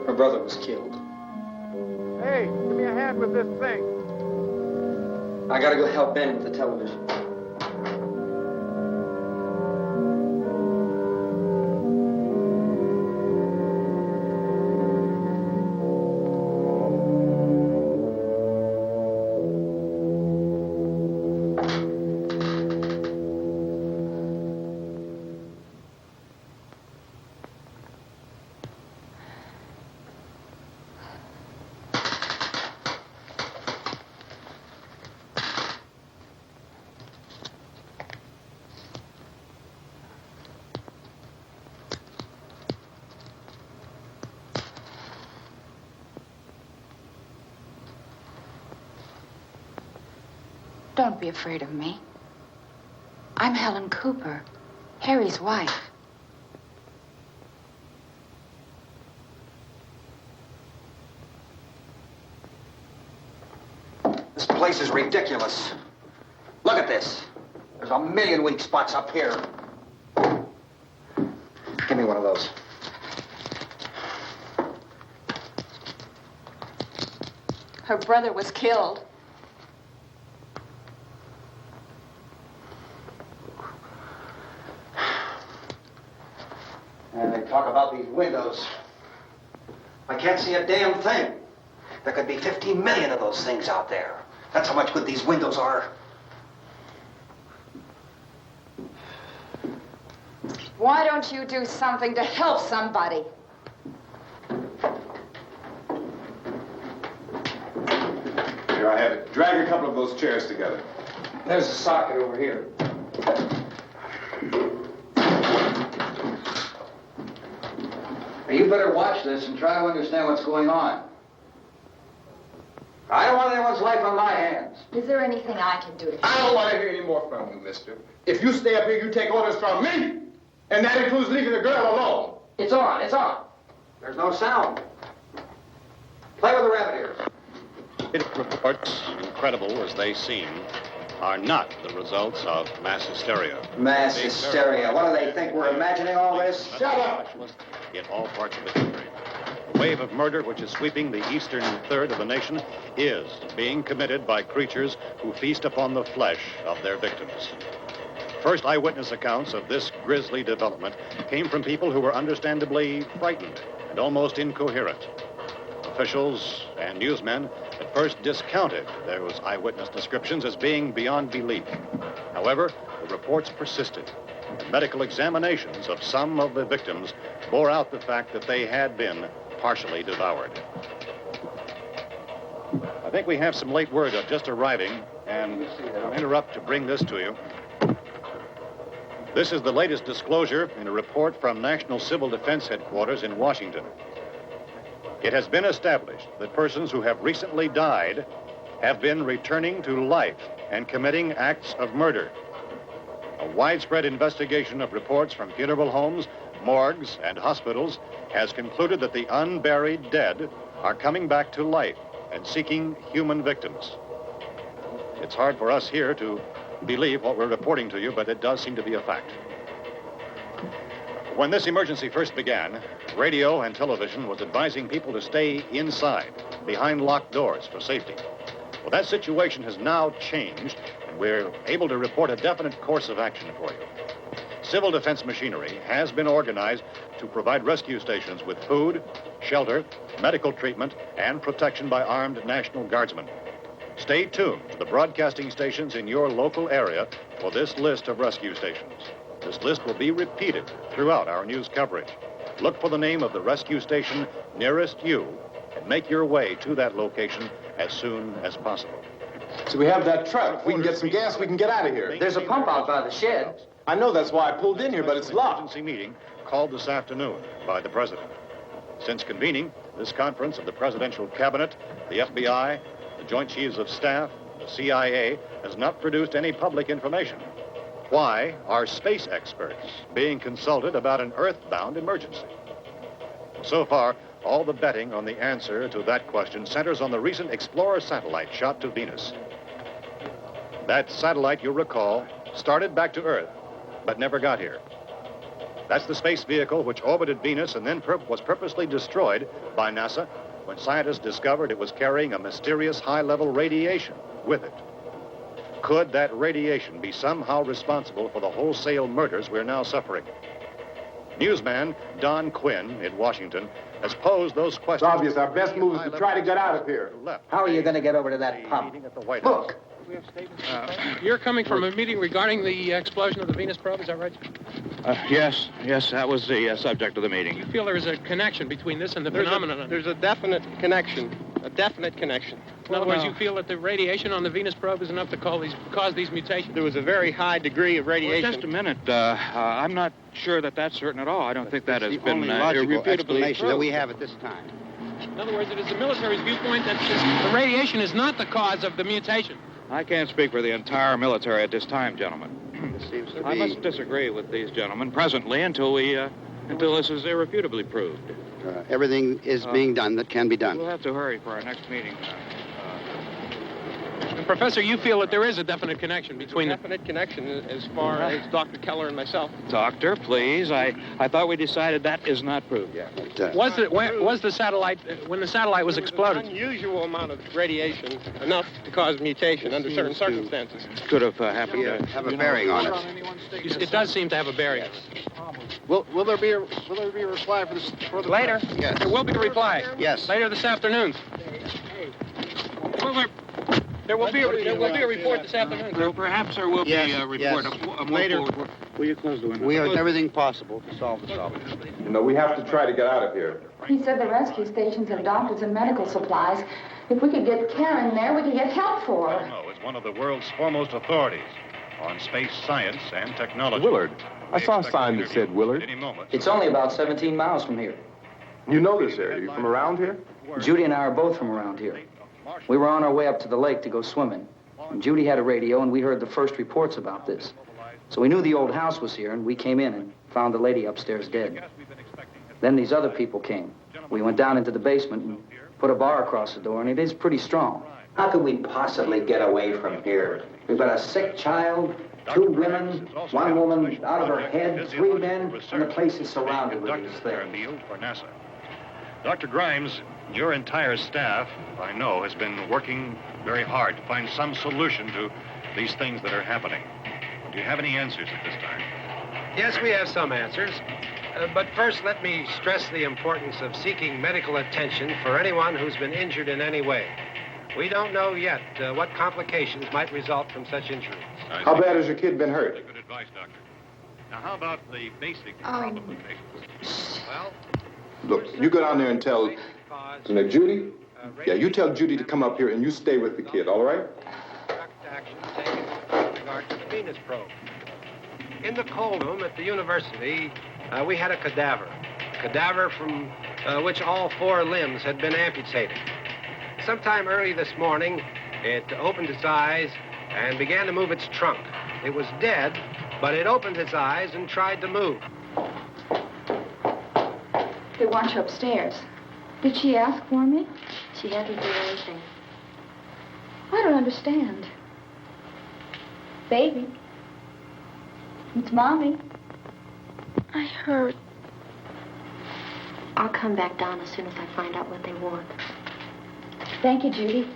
Her brother was killed. Hey, give me a hand with this thing. I gotta go help Ben with the television. Don't be afraid of me. I'm Helen Cooper, Harry's wife. This place is ridiculous. Look at this. There's a million weak spots up here. Give me one of those. Her brother was killed. And they talk about these windows. I can't see a damn thing. There could be 15 million of those things out there. That's how much good these windows are. Why don't you do something to help somebody? Here, I have it. Drag a couple of those chairs together. There's a socket over here. You better watch this and try to understand what's going on. I don't want anyone's life on my hands. Is there anything I can do to I don't want to hear any more from you, mister. If you stay up here, you take orders from me. And that includes leaving the girl alone. It's on, it's on. There's no sound. Play with the rabbit ears. Reports, incredible as they seem, are not the results of mass hysteria. Mass hysteria. What do they think? We're imagining all this? Shut up! In all parts of the country. The wave of murder which is sweeping the eastern third of the nation is being committed by creatures who feast upon the flesh of their victims. First eyewitness accounts of this grisly development came from people who were understandably frightened and almost incoherent. Officials and newsmen at first discounted those eyewitness descriptions as being beyond belief. However, the reports persisted. And medical examinations of some of the victims bore out the fact that they had been partially devoured. I think we have some late word just arriving, and I'll interrupt to bring this to you. This is the latest disclosure in a report from National Civil Defense Headquarters in Washington. It has been established that persons who have recently died have been returning to life and committing acts of murder. A widespread investigation of reports from funeral homes, morgues, and hospitals has concluded that the unburied dead are coming back to life and seeking human victims. It's hard for us here to believe what we're reporting to you, but it does seem to be a fact. When this emergency first began, radio and television was advising people to stay inside, behind locked doors for safety. Well, that situation has now changed, and we're able to report a definite course of action for you. Civil defense machinery has been organized to provide rescue stations with food, shelter, medical treatment, and protection by armed National Guardsmen. Stay tuned to the broadcasting stations in your local area for this list of rescue stations. This list will be repeated throughout our news coverage. Look for the name of the rescue station nearest you and make your way to that location as soon as possible. So we have that truck. If we can get some gas, we can get out of here. There's a pump out by the shed. I know, that's why I pulled in here, but it's locked. Emergency meeting called this afternoon by the president. Since convening this conference of the presidential cabinet, the FBI, the Joint Chiefs of Staff, the CIA has not produced any public information. Why are space experts being consulted about an earthbound emergency? So far, all the betting on the answer to that question centers on the recent Explorer satellite shot to Venus. That satellite, you'll recall, started back to Earth, but never got here. That's the space vehicle which orbited Venus and then was purposely destroyed by NASA when scientists discovered it was carrying a mysterious high-level radiation with it. Could that radiation be somehow responsible for the wholesale murders we're now suffering? Newsman Don Quinn in Washington has posed those questions. It's obvious our best move is to try to get out of here. How are you going to get over to that pump? Look! You're coming from a meeting regarding the explosion of the Venus probe, is that right? Yes, that was the subject of the meeting. You feel there is a connection between this and the phenomenon? There's a definite connection. In other words, you feel that the radiation on the Venus probe is enough to cause these mutations? There was a very high degree of radiation. Well, just a minute. I'm not sure that that's certain at all. I don't think that has been irrefutably explanation that we have at this time. In other words, it is the military's viewpoint that the radiation is not the cause of the mutation. I can't speak for the entire military at this time, gentlemen. I must disagree with these gentlemen presently until this is irrefutably proved. Everything is being done that can be done. We'll have to hurry for our next meeting. Professor, you feel that there is a definite connection between definite connection as far as Dr. Keller and myself. Doctor, please. I thought we decided that is not proved yet. Was the satellite, when the satellite was exploded? An unusual amount of radiation, enough to cause mutation under certain circumstances. Could have happened to have a bearing on it. It does seem to have a bearing. Will there be a reply for this? Later? Yes. There will be a reply. Yes. Later this afternoon. There will be a report this afternoon. Perhaps there will be a report. Later. Will you close the window? We are everything possible to solve the problem. You know, we have to try to get out of here. He said the rescue stations have doctors and medical supplies. If we could get Karen there, we could get help for her. No, it's one of the world's foremost authorities on space science and technology. Willard. I saw a sign that said Willard. Any moment. It's only about 17 miles from here. You know this area. You from around here? Judy and I are both from around here. We were on our way up to the lake to go swimming. And Judy had a radio, and we heard the first reports about this. So we knew the old house was here, and we came in and found the lady upstairs dead. Then these other people came. We went down into the basement and put a bar across the door, and it is pretty strong. How could we possibly get away from here? We've got a sick child, 2 women, 1 woman out of her head, 3 men, and the place is surrounded with these things. For NASA. Dr. Grimes, your entire staff, I know, has been working very hard to find some solution to these things that are happening. Do you have any answers at this time? Yes, we have some answers. But first, let me stress the importance of seeking medical attention for anyone who's been injured in any way. We don't know yet what complications might result from such injuries. How bad has your kid been hurt? Good advice, Doctor. Now, how about the basic problem of patients? Well, Look, you go down there and tell Judy. Yeah, you tell Judy to come up here and you stay with the kid, all right? Action taken with regard to the Venus probe. In the cold room at the university, we had a cadaver from which all 4 limbs had been amputated. Sometime early this morning, it opened its eyes and began to move its trunk. It was dead, but it opened its eyes and tried to move. They want you upstairs. Did she ask for me? She hasn't done anything. I don't understand. Baby. It's Mommy. I heard. I'll come back down as soon as I find out what they want. Thank you, Judy.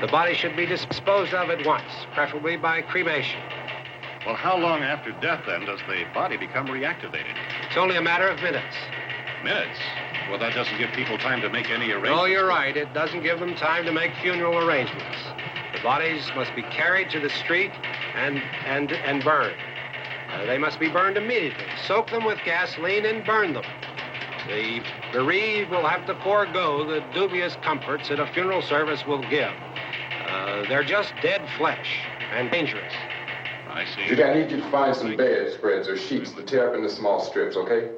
The body should be disposed of at once, preferably by cremation. Well, how long after death, then, does the body become reactivated? It's only a matter of minutes. Minutes? Well, that doesn't give people time to make any arrangements. Oh, you're right. It doesn't give them time to make funeral arrangements. The bodies must be carried to the street and burned. They must be burned immediately. Soak them with gasoline and burn them. The bereaved will have to forego the dubious comforts that a funeral service will give. They're just dead flesh and dangerous. I see. Judy, I need you to find some bedspreads or sheets to tear up into small strips, okay?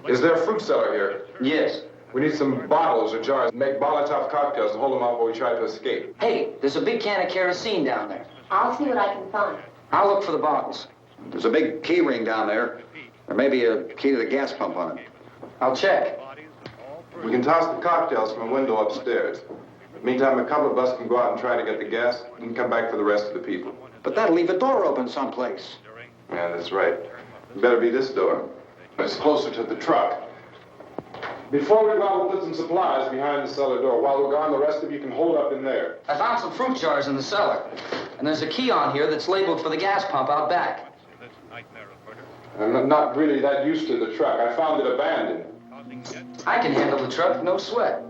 Is there a fruit cellar here? Yes. We need some bottles or jars. Make Molotov cocktails to hold them out while we try to escape. Hey, there's a big can of kerosene down there. I'll see what I can find. I'll look for the bottles. There's a big key ring down there. There may be a key to the gas pump on it. I'll check. We can toss the cocktails from a window upstairs. Meantime, a couple of us can go out and try to get the gas and come back for the rest of the people. But that'll leave a door open someplace. Yeah, that's right. It better be this door. It's closer to the truck. Before we go out, we'll put some supplies behind the cellar door. While we're gone, the rest of you can hold up in there. I found some fruit jars in the cellar. And there's a key on here that's labeled for the gas pump out back. I'm not really that used to the truck. I found it abandoned. I can handle the truck, no sweat.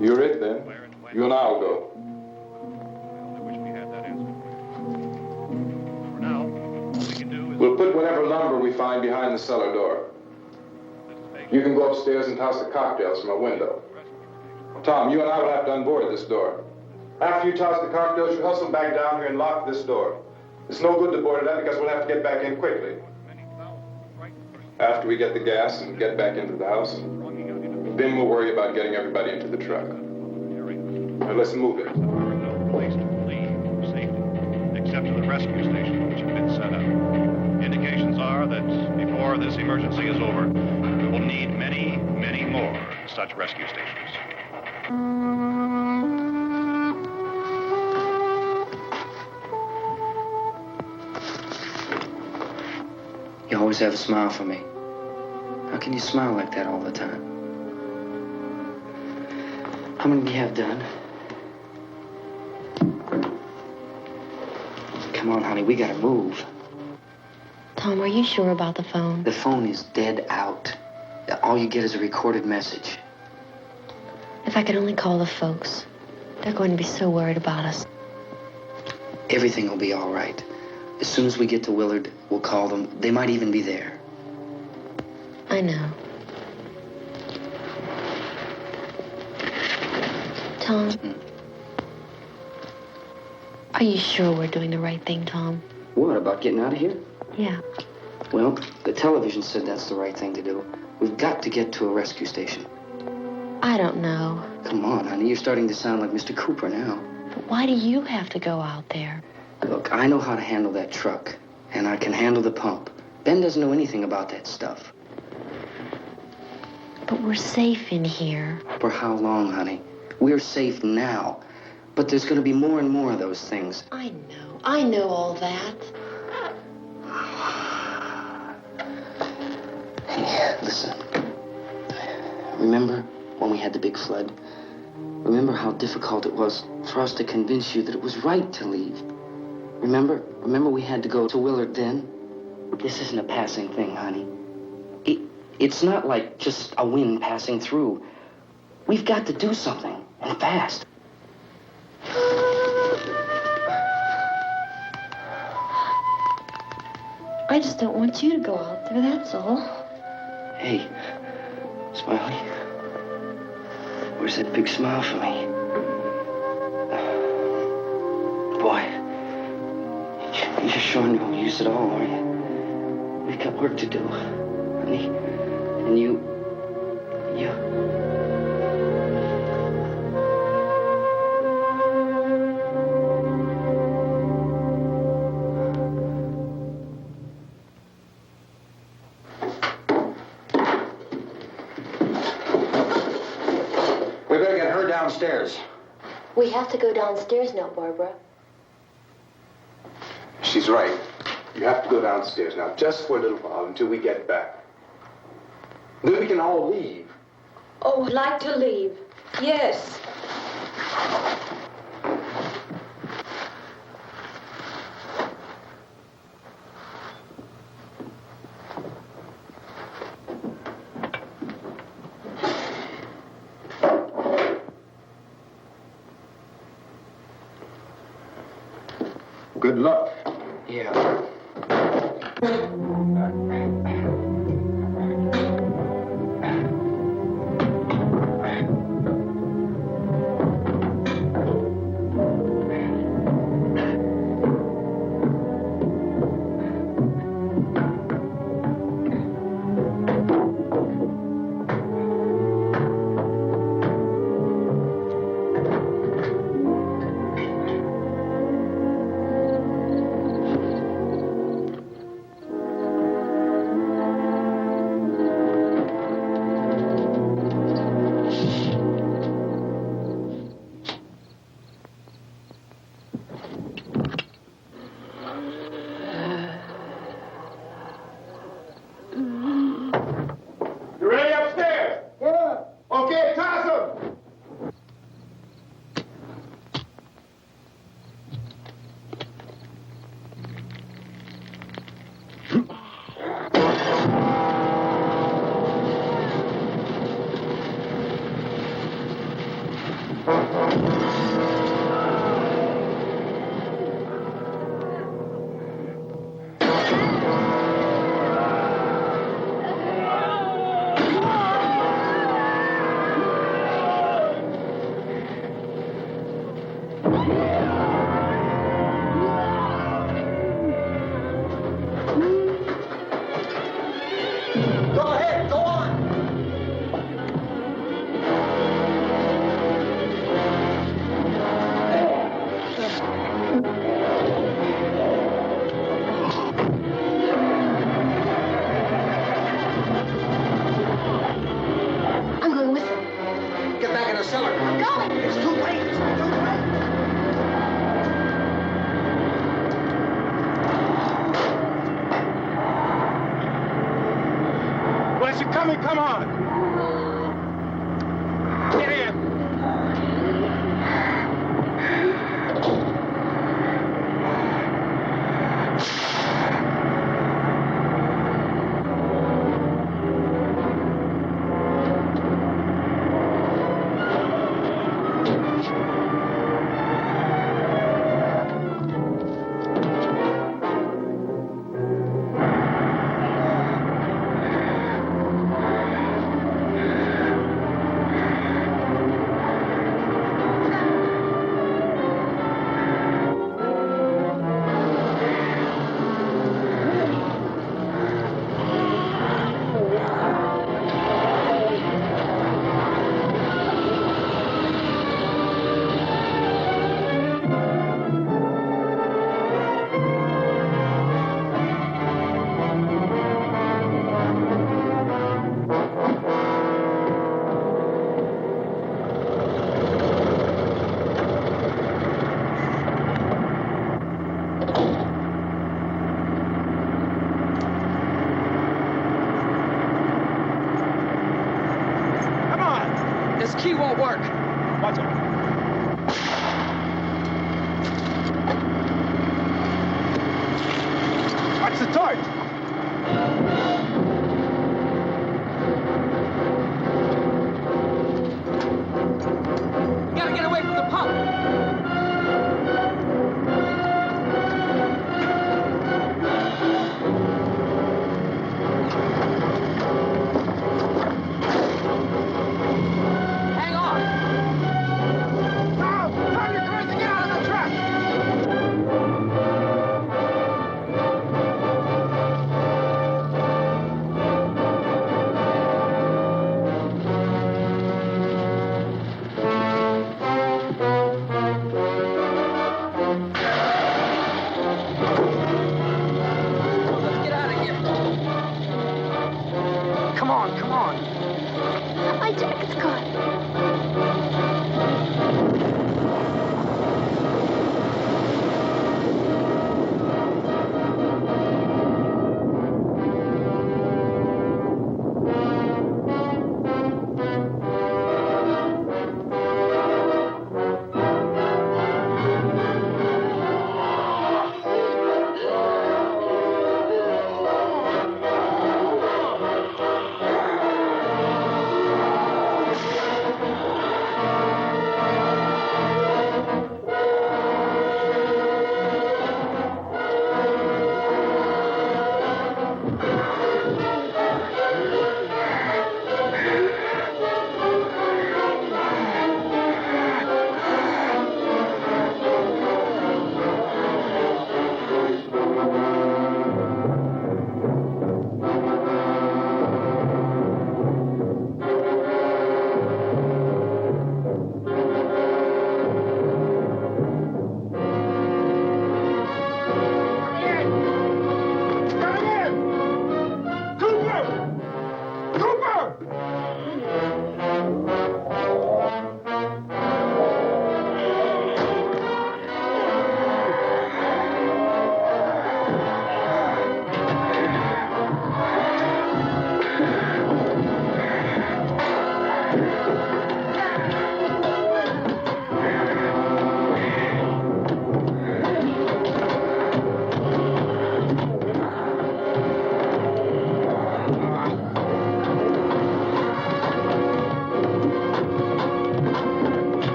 You're it, then. You and I'll go. We'll put whatever lumber we find behind the cellar door. You can go upstairs and toss the cocktails from a window. Tom, you and I will have to unboard this door. After you toss the cocktails, you hustle back down here and lock this door. It's no good to board it up because we'll have to get back in quickly. After we get the gas and get back into the house, then we'll worry about getting everybody into the truck. Now let's move it. No place to leave safety, except to the rescue stations which have been set up. Indications are that before this emergency is over, we will need many, many more such rescue stations. You always have a smile for me. How can you smile like that all the time? How many do you have done? Come on, honey, we gotta move. Tom, are you sure about the phone? The phone is dead out. All you get is a recorded message. If I could only call the folks. They're going to be so worried about us. Everything will be all right. As soon as we get to Willard, we'll call them. They might even be there. I know. Tom? Are you sure we're doing the right thing, Tom? What, about getting out of here? Yeah. Well, the television said that's the right thing to do. We've got to get to a rescue station. I don't know. Come on, honey. You're starting to sound like Mr. Cooper now. But why do you have to go out there? Look, I know how to handle that truck, and I can handle the pump. Ben doesn't know anything about that stuff. But we're safe in here. For how long, honey? We're safe now. But there's going to be more and more of those things. I know. I know all that. Hey, listen. Remember when we had the big flood? Remember how difficult it was for us to convince you that it was right to leave? Remember we had to go to Willard then? This isn't a passing thing, honey. It's not like just a wind passing through. We've got to do something, and fast. I just don't want you to go out there, that's all. Hey, Smiley. Where's that big smile for me? Boy, you're showing no use at all, are you? We've got work to do, honey. And you... We better get her downstairs. We have to go downstairs now, Barbara. She's right. You have to go downstairs now, just for a little while, until we get back. Then we can all leave. Oh, I'd like to leave. Yes. Good luck. Yeah. You ready upstairs? Yeah. Okay, toss them. Go ahead, go on. I'm going with them. Get back in the cellar. I'm going. It's too late. It's too late. Where's it coming? Come on. Get in. What's the torch? You gotta get away from the pump. Hang on. Now, turn your cars and get out of the truck! Let's get out of here. Come on, come on. My jacket's caught.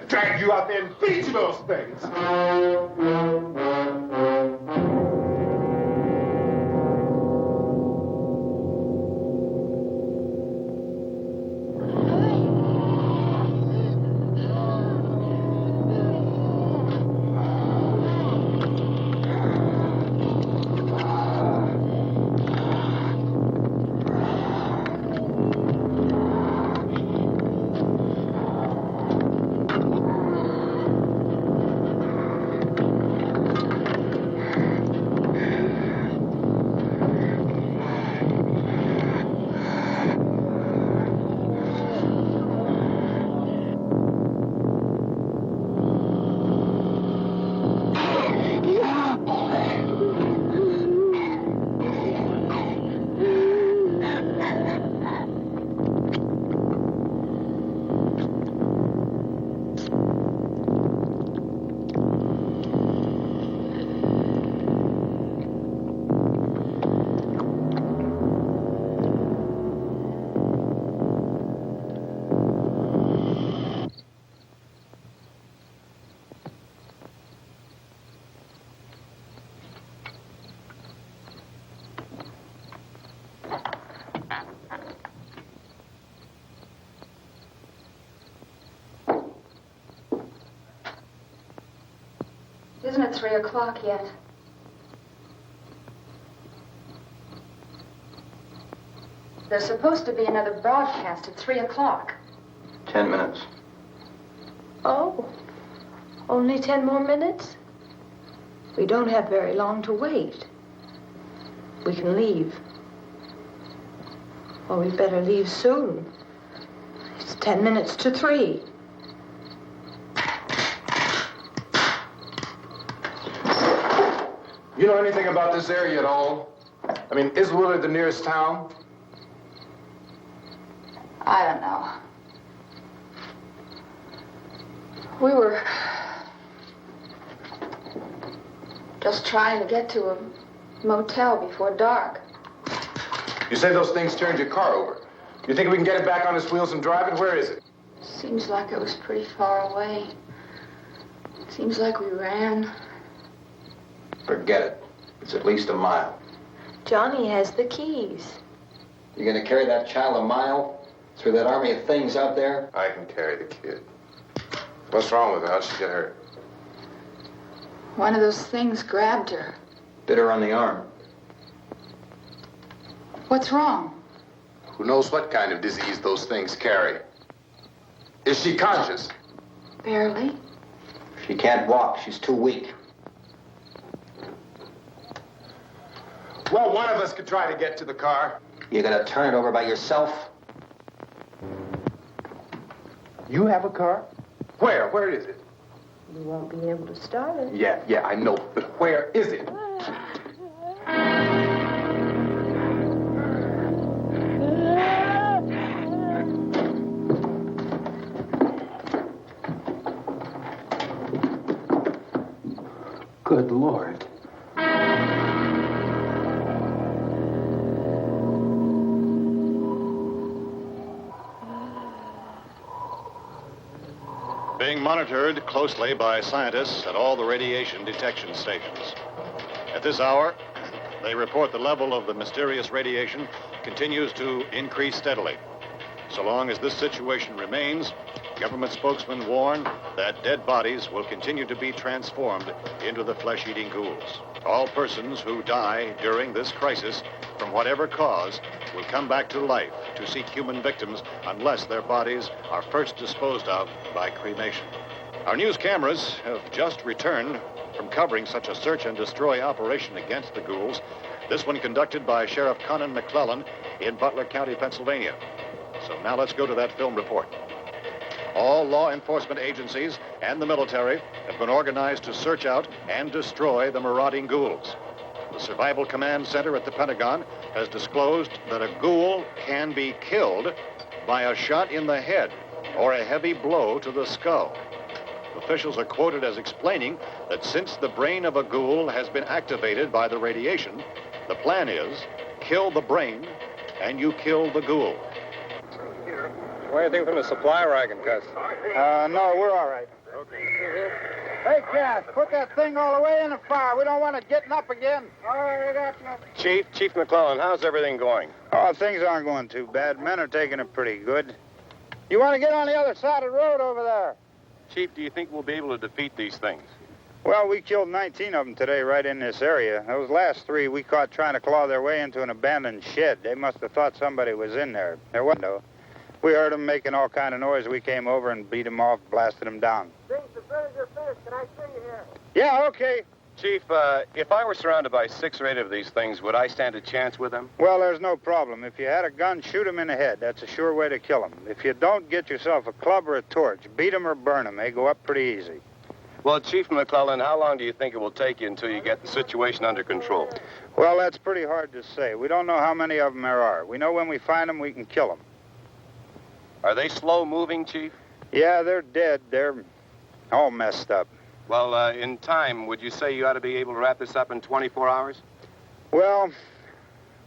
Drag you out there and feed you those things. Isn't it 3 o'clock yet? There's supposed to be another broadcast at 3 o'clock. 10 minutes. Oh, only 10 more minutes? We don't have very long to wait. we can leave. Well, we'd better leave soon. It's 10 minutes to 3. You know anything about this area at all? I mean, is Willard the nearest town? I don't know. We were just trying to get to a motel before dark. You say those things turned your car over. You think we can get it back on its wheels and drive it? Where is it? Seems like it was pretty far away. Seems like we ran. Forget it. It's at least a mile. Johnny has the keys. You gonna carry that child a mile through that army of things out there? I can carry the kid. What's wrong with her? How'd she get hurt? One of those things grabbed her. Bit her on the arm. What's wrong? Who knows what kind of disease those things carry? Is she conscious? Barely. She can't walk. She's too weak. Well, one of us could try to get to the car. You gonna turn it over by yourself? You have a car? Where? Where is it? You won't be able to start it. Yeah, I know. But where is it? Good Lord. Being monitored closely by scientists at all the radiation detection stations. At this hour, they report the level of the mysterious radiation continues to increase steadily. So long as this situation remains, government spokesmen warn that dead bodies will continue to be transformed into the flesh-eating ghouls. All persons who die during this crisis, from whatever cause, will come back to life to seek human victims unless their bodies are first disposed of by cremation. Our news cameras have just returned from covering such a search and destroy operation against the ghouls, this one conducted by Sheriff Conan McClellan in Butler County, Pennsylvania. So now let's go to that film report. All law enforcement agencies and the military have been organized to search out and destroy the marauding ghouls. The Survival Command Center at the Pentagon has disclosed that a ghoul can be killed by a shot in the head or a heavy blow to the skull. Officials are quoted as explaining that since the brain of a ghoul has been activated by the radiation, the plan is kill the brain and you kill the ghoul. What do you think from the supply wagon, Cuz? No, we're all right. Hey, Cass, put that thing all the way in the fire. We don't want it getting up again. All right, that's nothing. Chief McClellan, how's everything going? Oh, things aren't going too bad. Men are taking it pretty good. You want to get on the other side of the road over there? Chief, do you think we'll be able to defeat these things? Well, we killed 19 of them today right in this area. Those last 3 we caught trying to claw their way into an abandoned shed. They must have thought somebody was in there. There wasn't, though. We heard them making all kind of noise. We came over and beat them off, blasted them down. Things as good as your fist. Can I see you here? Yeah, okay. Chief, if I were surrounded by 6 or 8 of these things, would I stand a chance with them? Well, there's no problem. If you had a gun, shoot them in the head. That's a sure way to kill them. If you don't, get yourself a club or a torch. Beat them or burn them. They go up pretty easy. Well, Chief McClellan, how long do you think it will take you until you get the situation under control? Well, that's pretty hard to say. We don't know how many of them there are. We know when we find them, we can kill them. Are they slow-moving, Chief? Yeah, they're dead. They're all messed up. Well, in time, would you say you ought to be able to wrap this up in 24 hours? Well,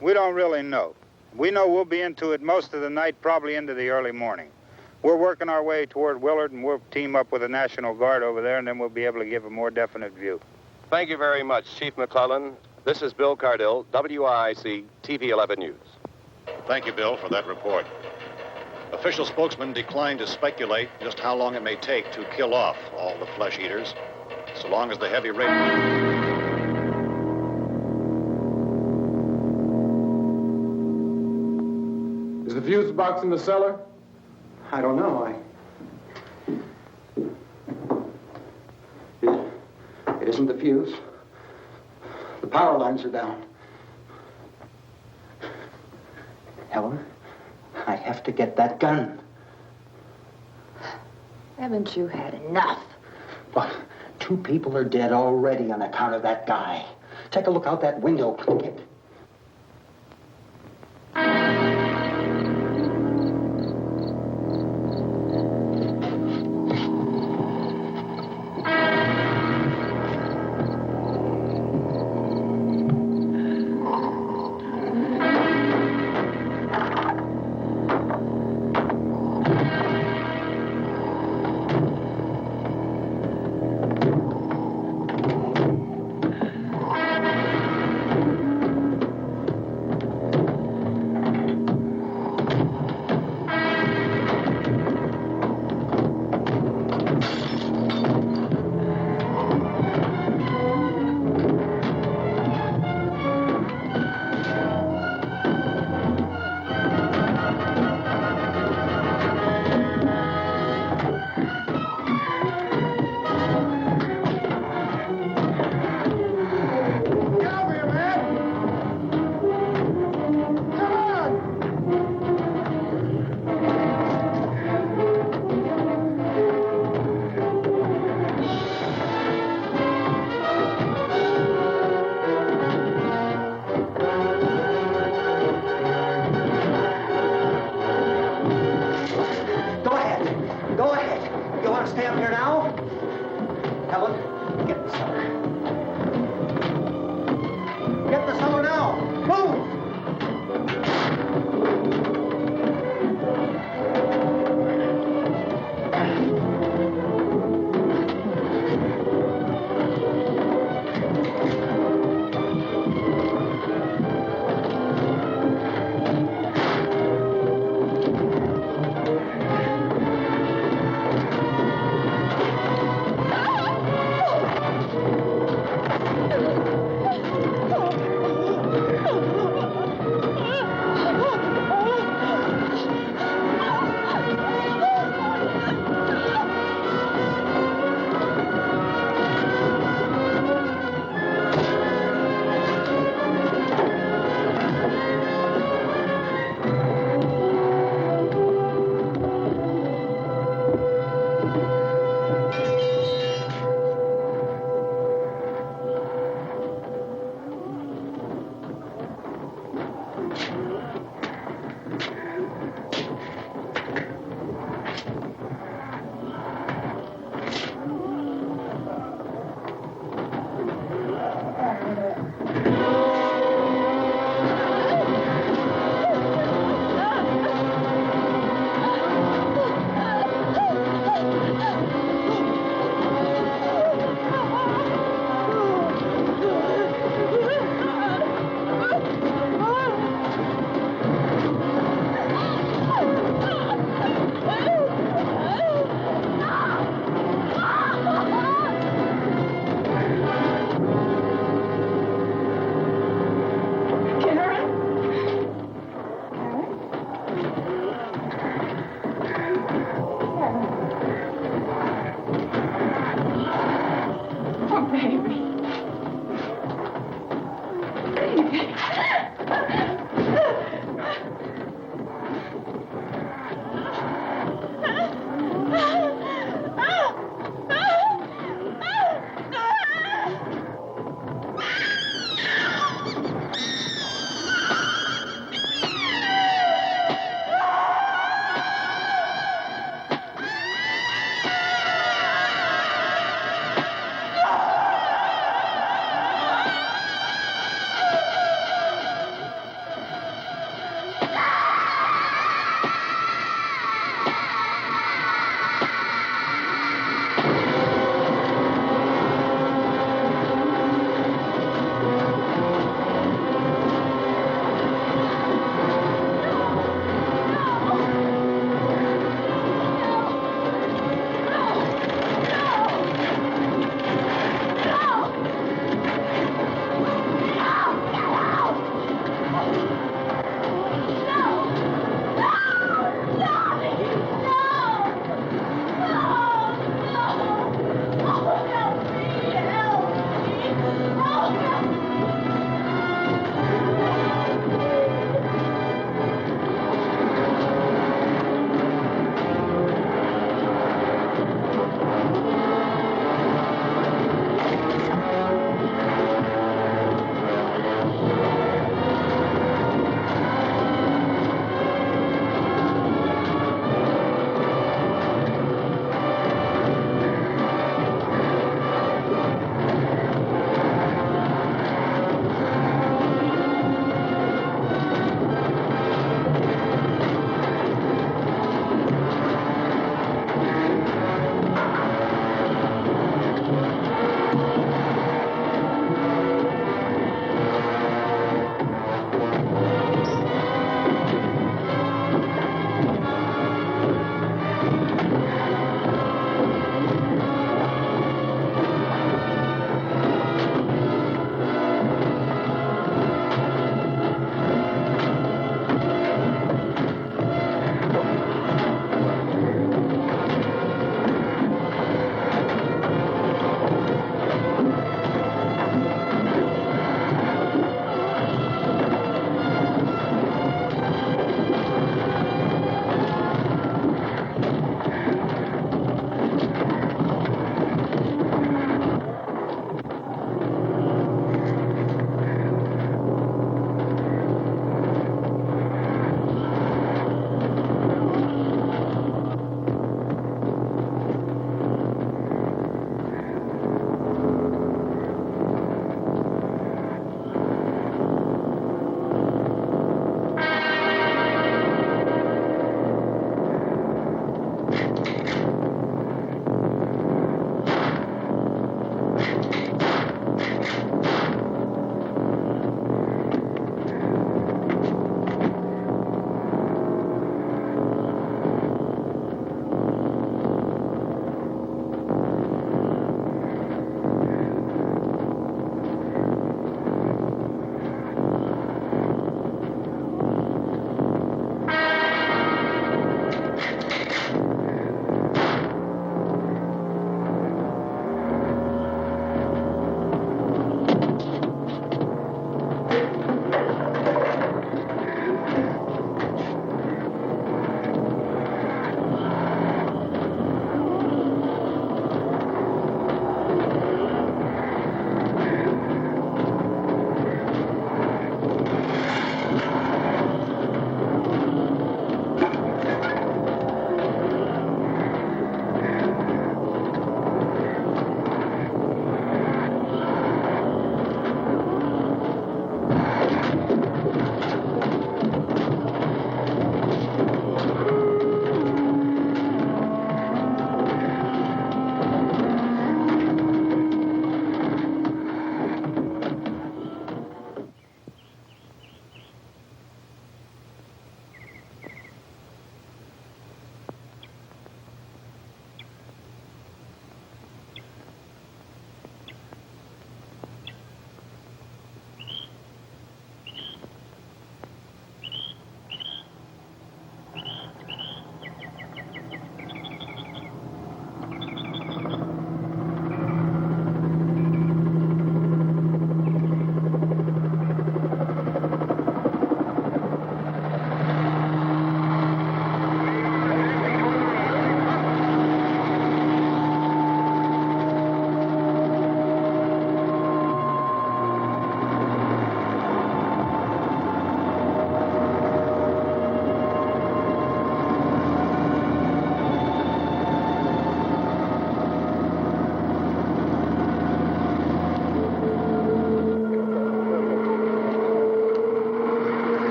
we don't really know. We know we'll be into it most of the night, probably into the early morning. We're working our way toward Willard, and we'll team up with the National Guard over there, and then we'll be able to give a more definite view. Thank you very much, Chief McClellan. This is Bill Cardill, WIC TV 11 News. Thank you, Bill, for that report. Official spokesmen declined to speculate just how long it may take to kill off all the flesh eaters, so long as the heavy rain... Is the fuse box in the cellar? I don't know. It isn't the fuse. The power lines are down. Helen, I have to get that gun. Haven't you had enough? But 2 people are dead already on account of that guy. Take a look out that window, kid. Go ahead. You want to stay up here now? Helen, get the cellar. Get the cellar now. Move!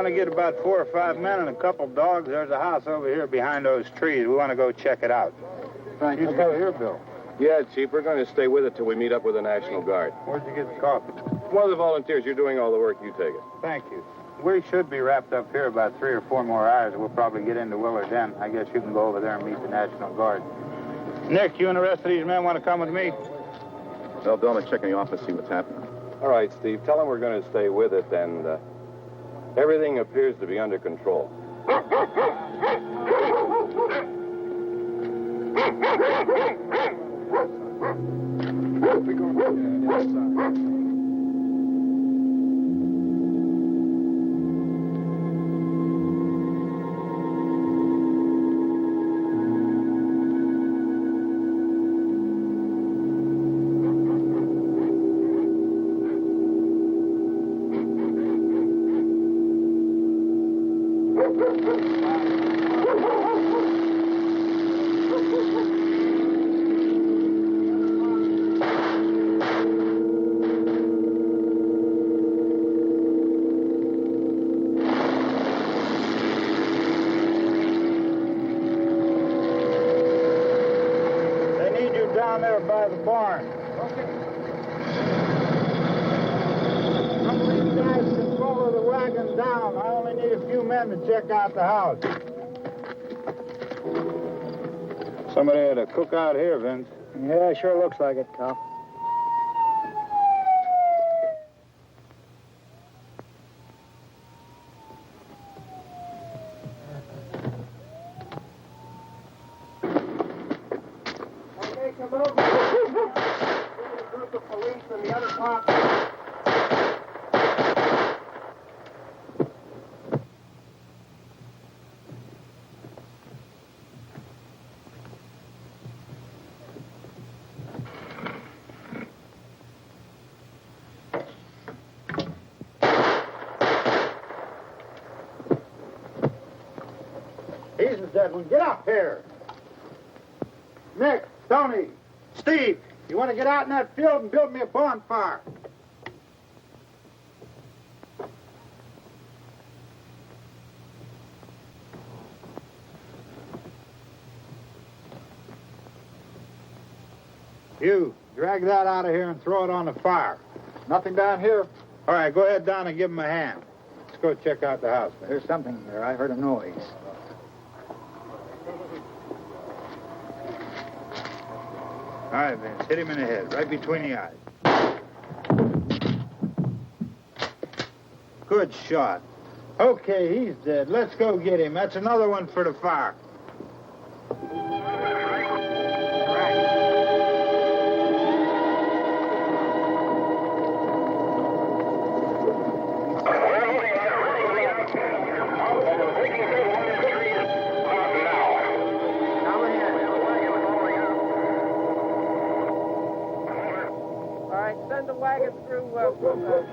want to get about 4 or 5 men and a couple dogs. There's a house over here behind those trees. We want to go check it out. You go here, Bill. Yeah, Chief, we're going to stay with it till we meet up with the National Guard. Where'd you get the coffee? One of the volunteers, you're doing all the work, you take it. Thank you. We should be wrapped up here about 3 or 4 more hours. We'll probably get into Willard then. I guess you can go over there and meet the National Guard. Nick, you and the rest of these men want to come with me? Well, Bill, I'm checking the office, see what's happening. All right, Steve, tell them we're going to stay with it, and everything appears to be under control. Down there by the barn. Okay. Some of these guys can follow the wagon down. I only need a few men to check out the house. Somebody had a cookout here, Vince. Yeah, sure looks like it, Cop. Edwin, get up here. Nick, Tony, Steve, you want to get out in that field and build me a bonfire? You, drag that out of here and throw it on the fire. Nothing down here? All right, go ahead down and give him a hand. Let's go check out the house. There's something there. I heard a noise. All right, Vince, hit him in the head, right between the eyes. Good shot. Okay, he's dead. Let's go get him. That's another one for the fire.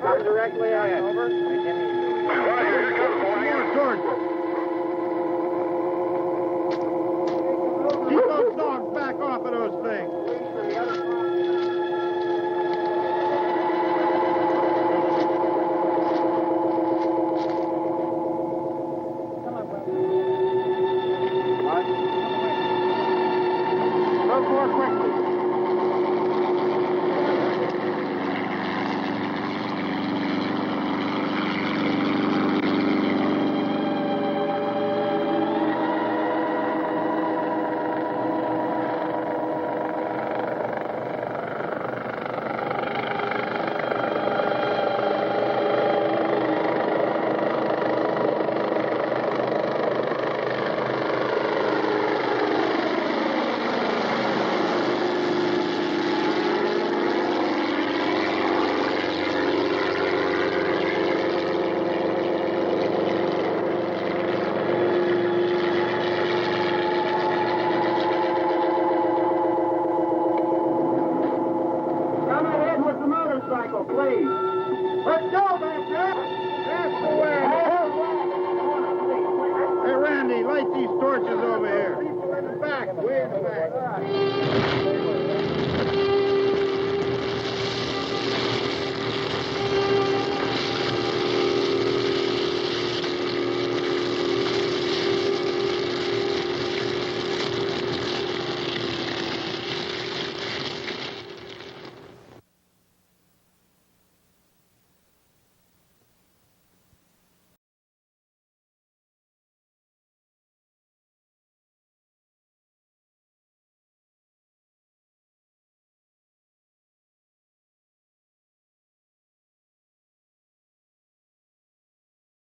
Come directly on over. Keep those dogs back off of those things. Look more quickly. Please.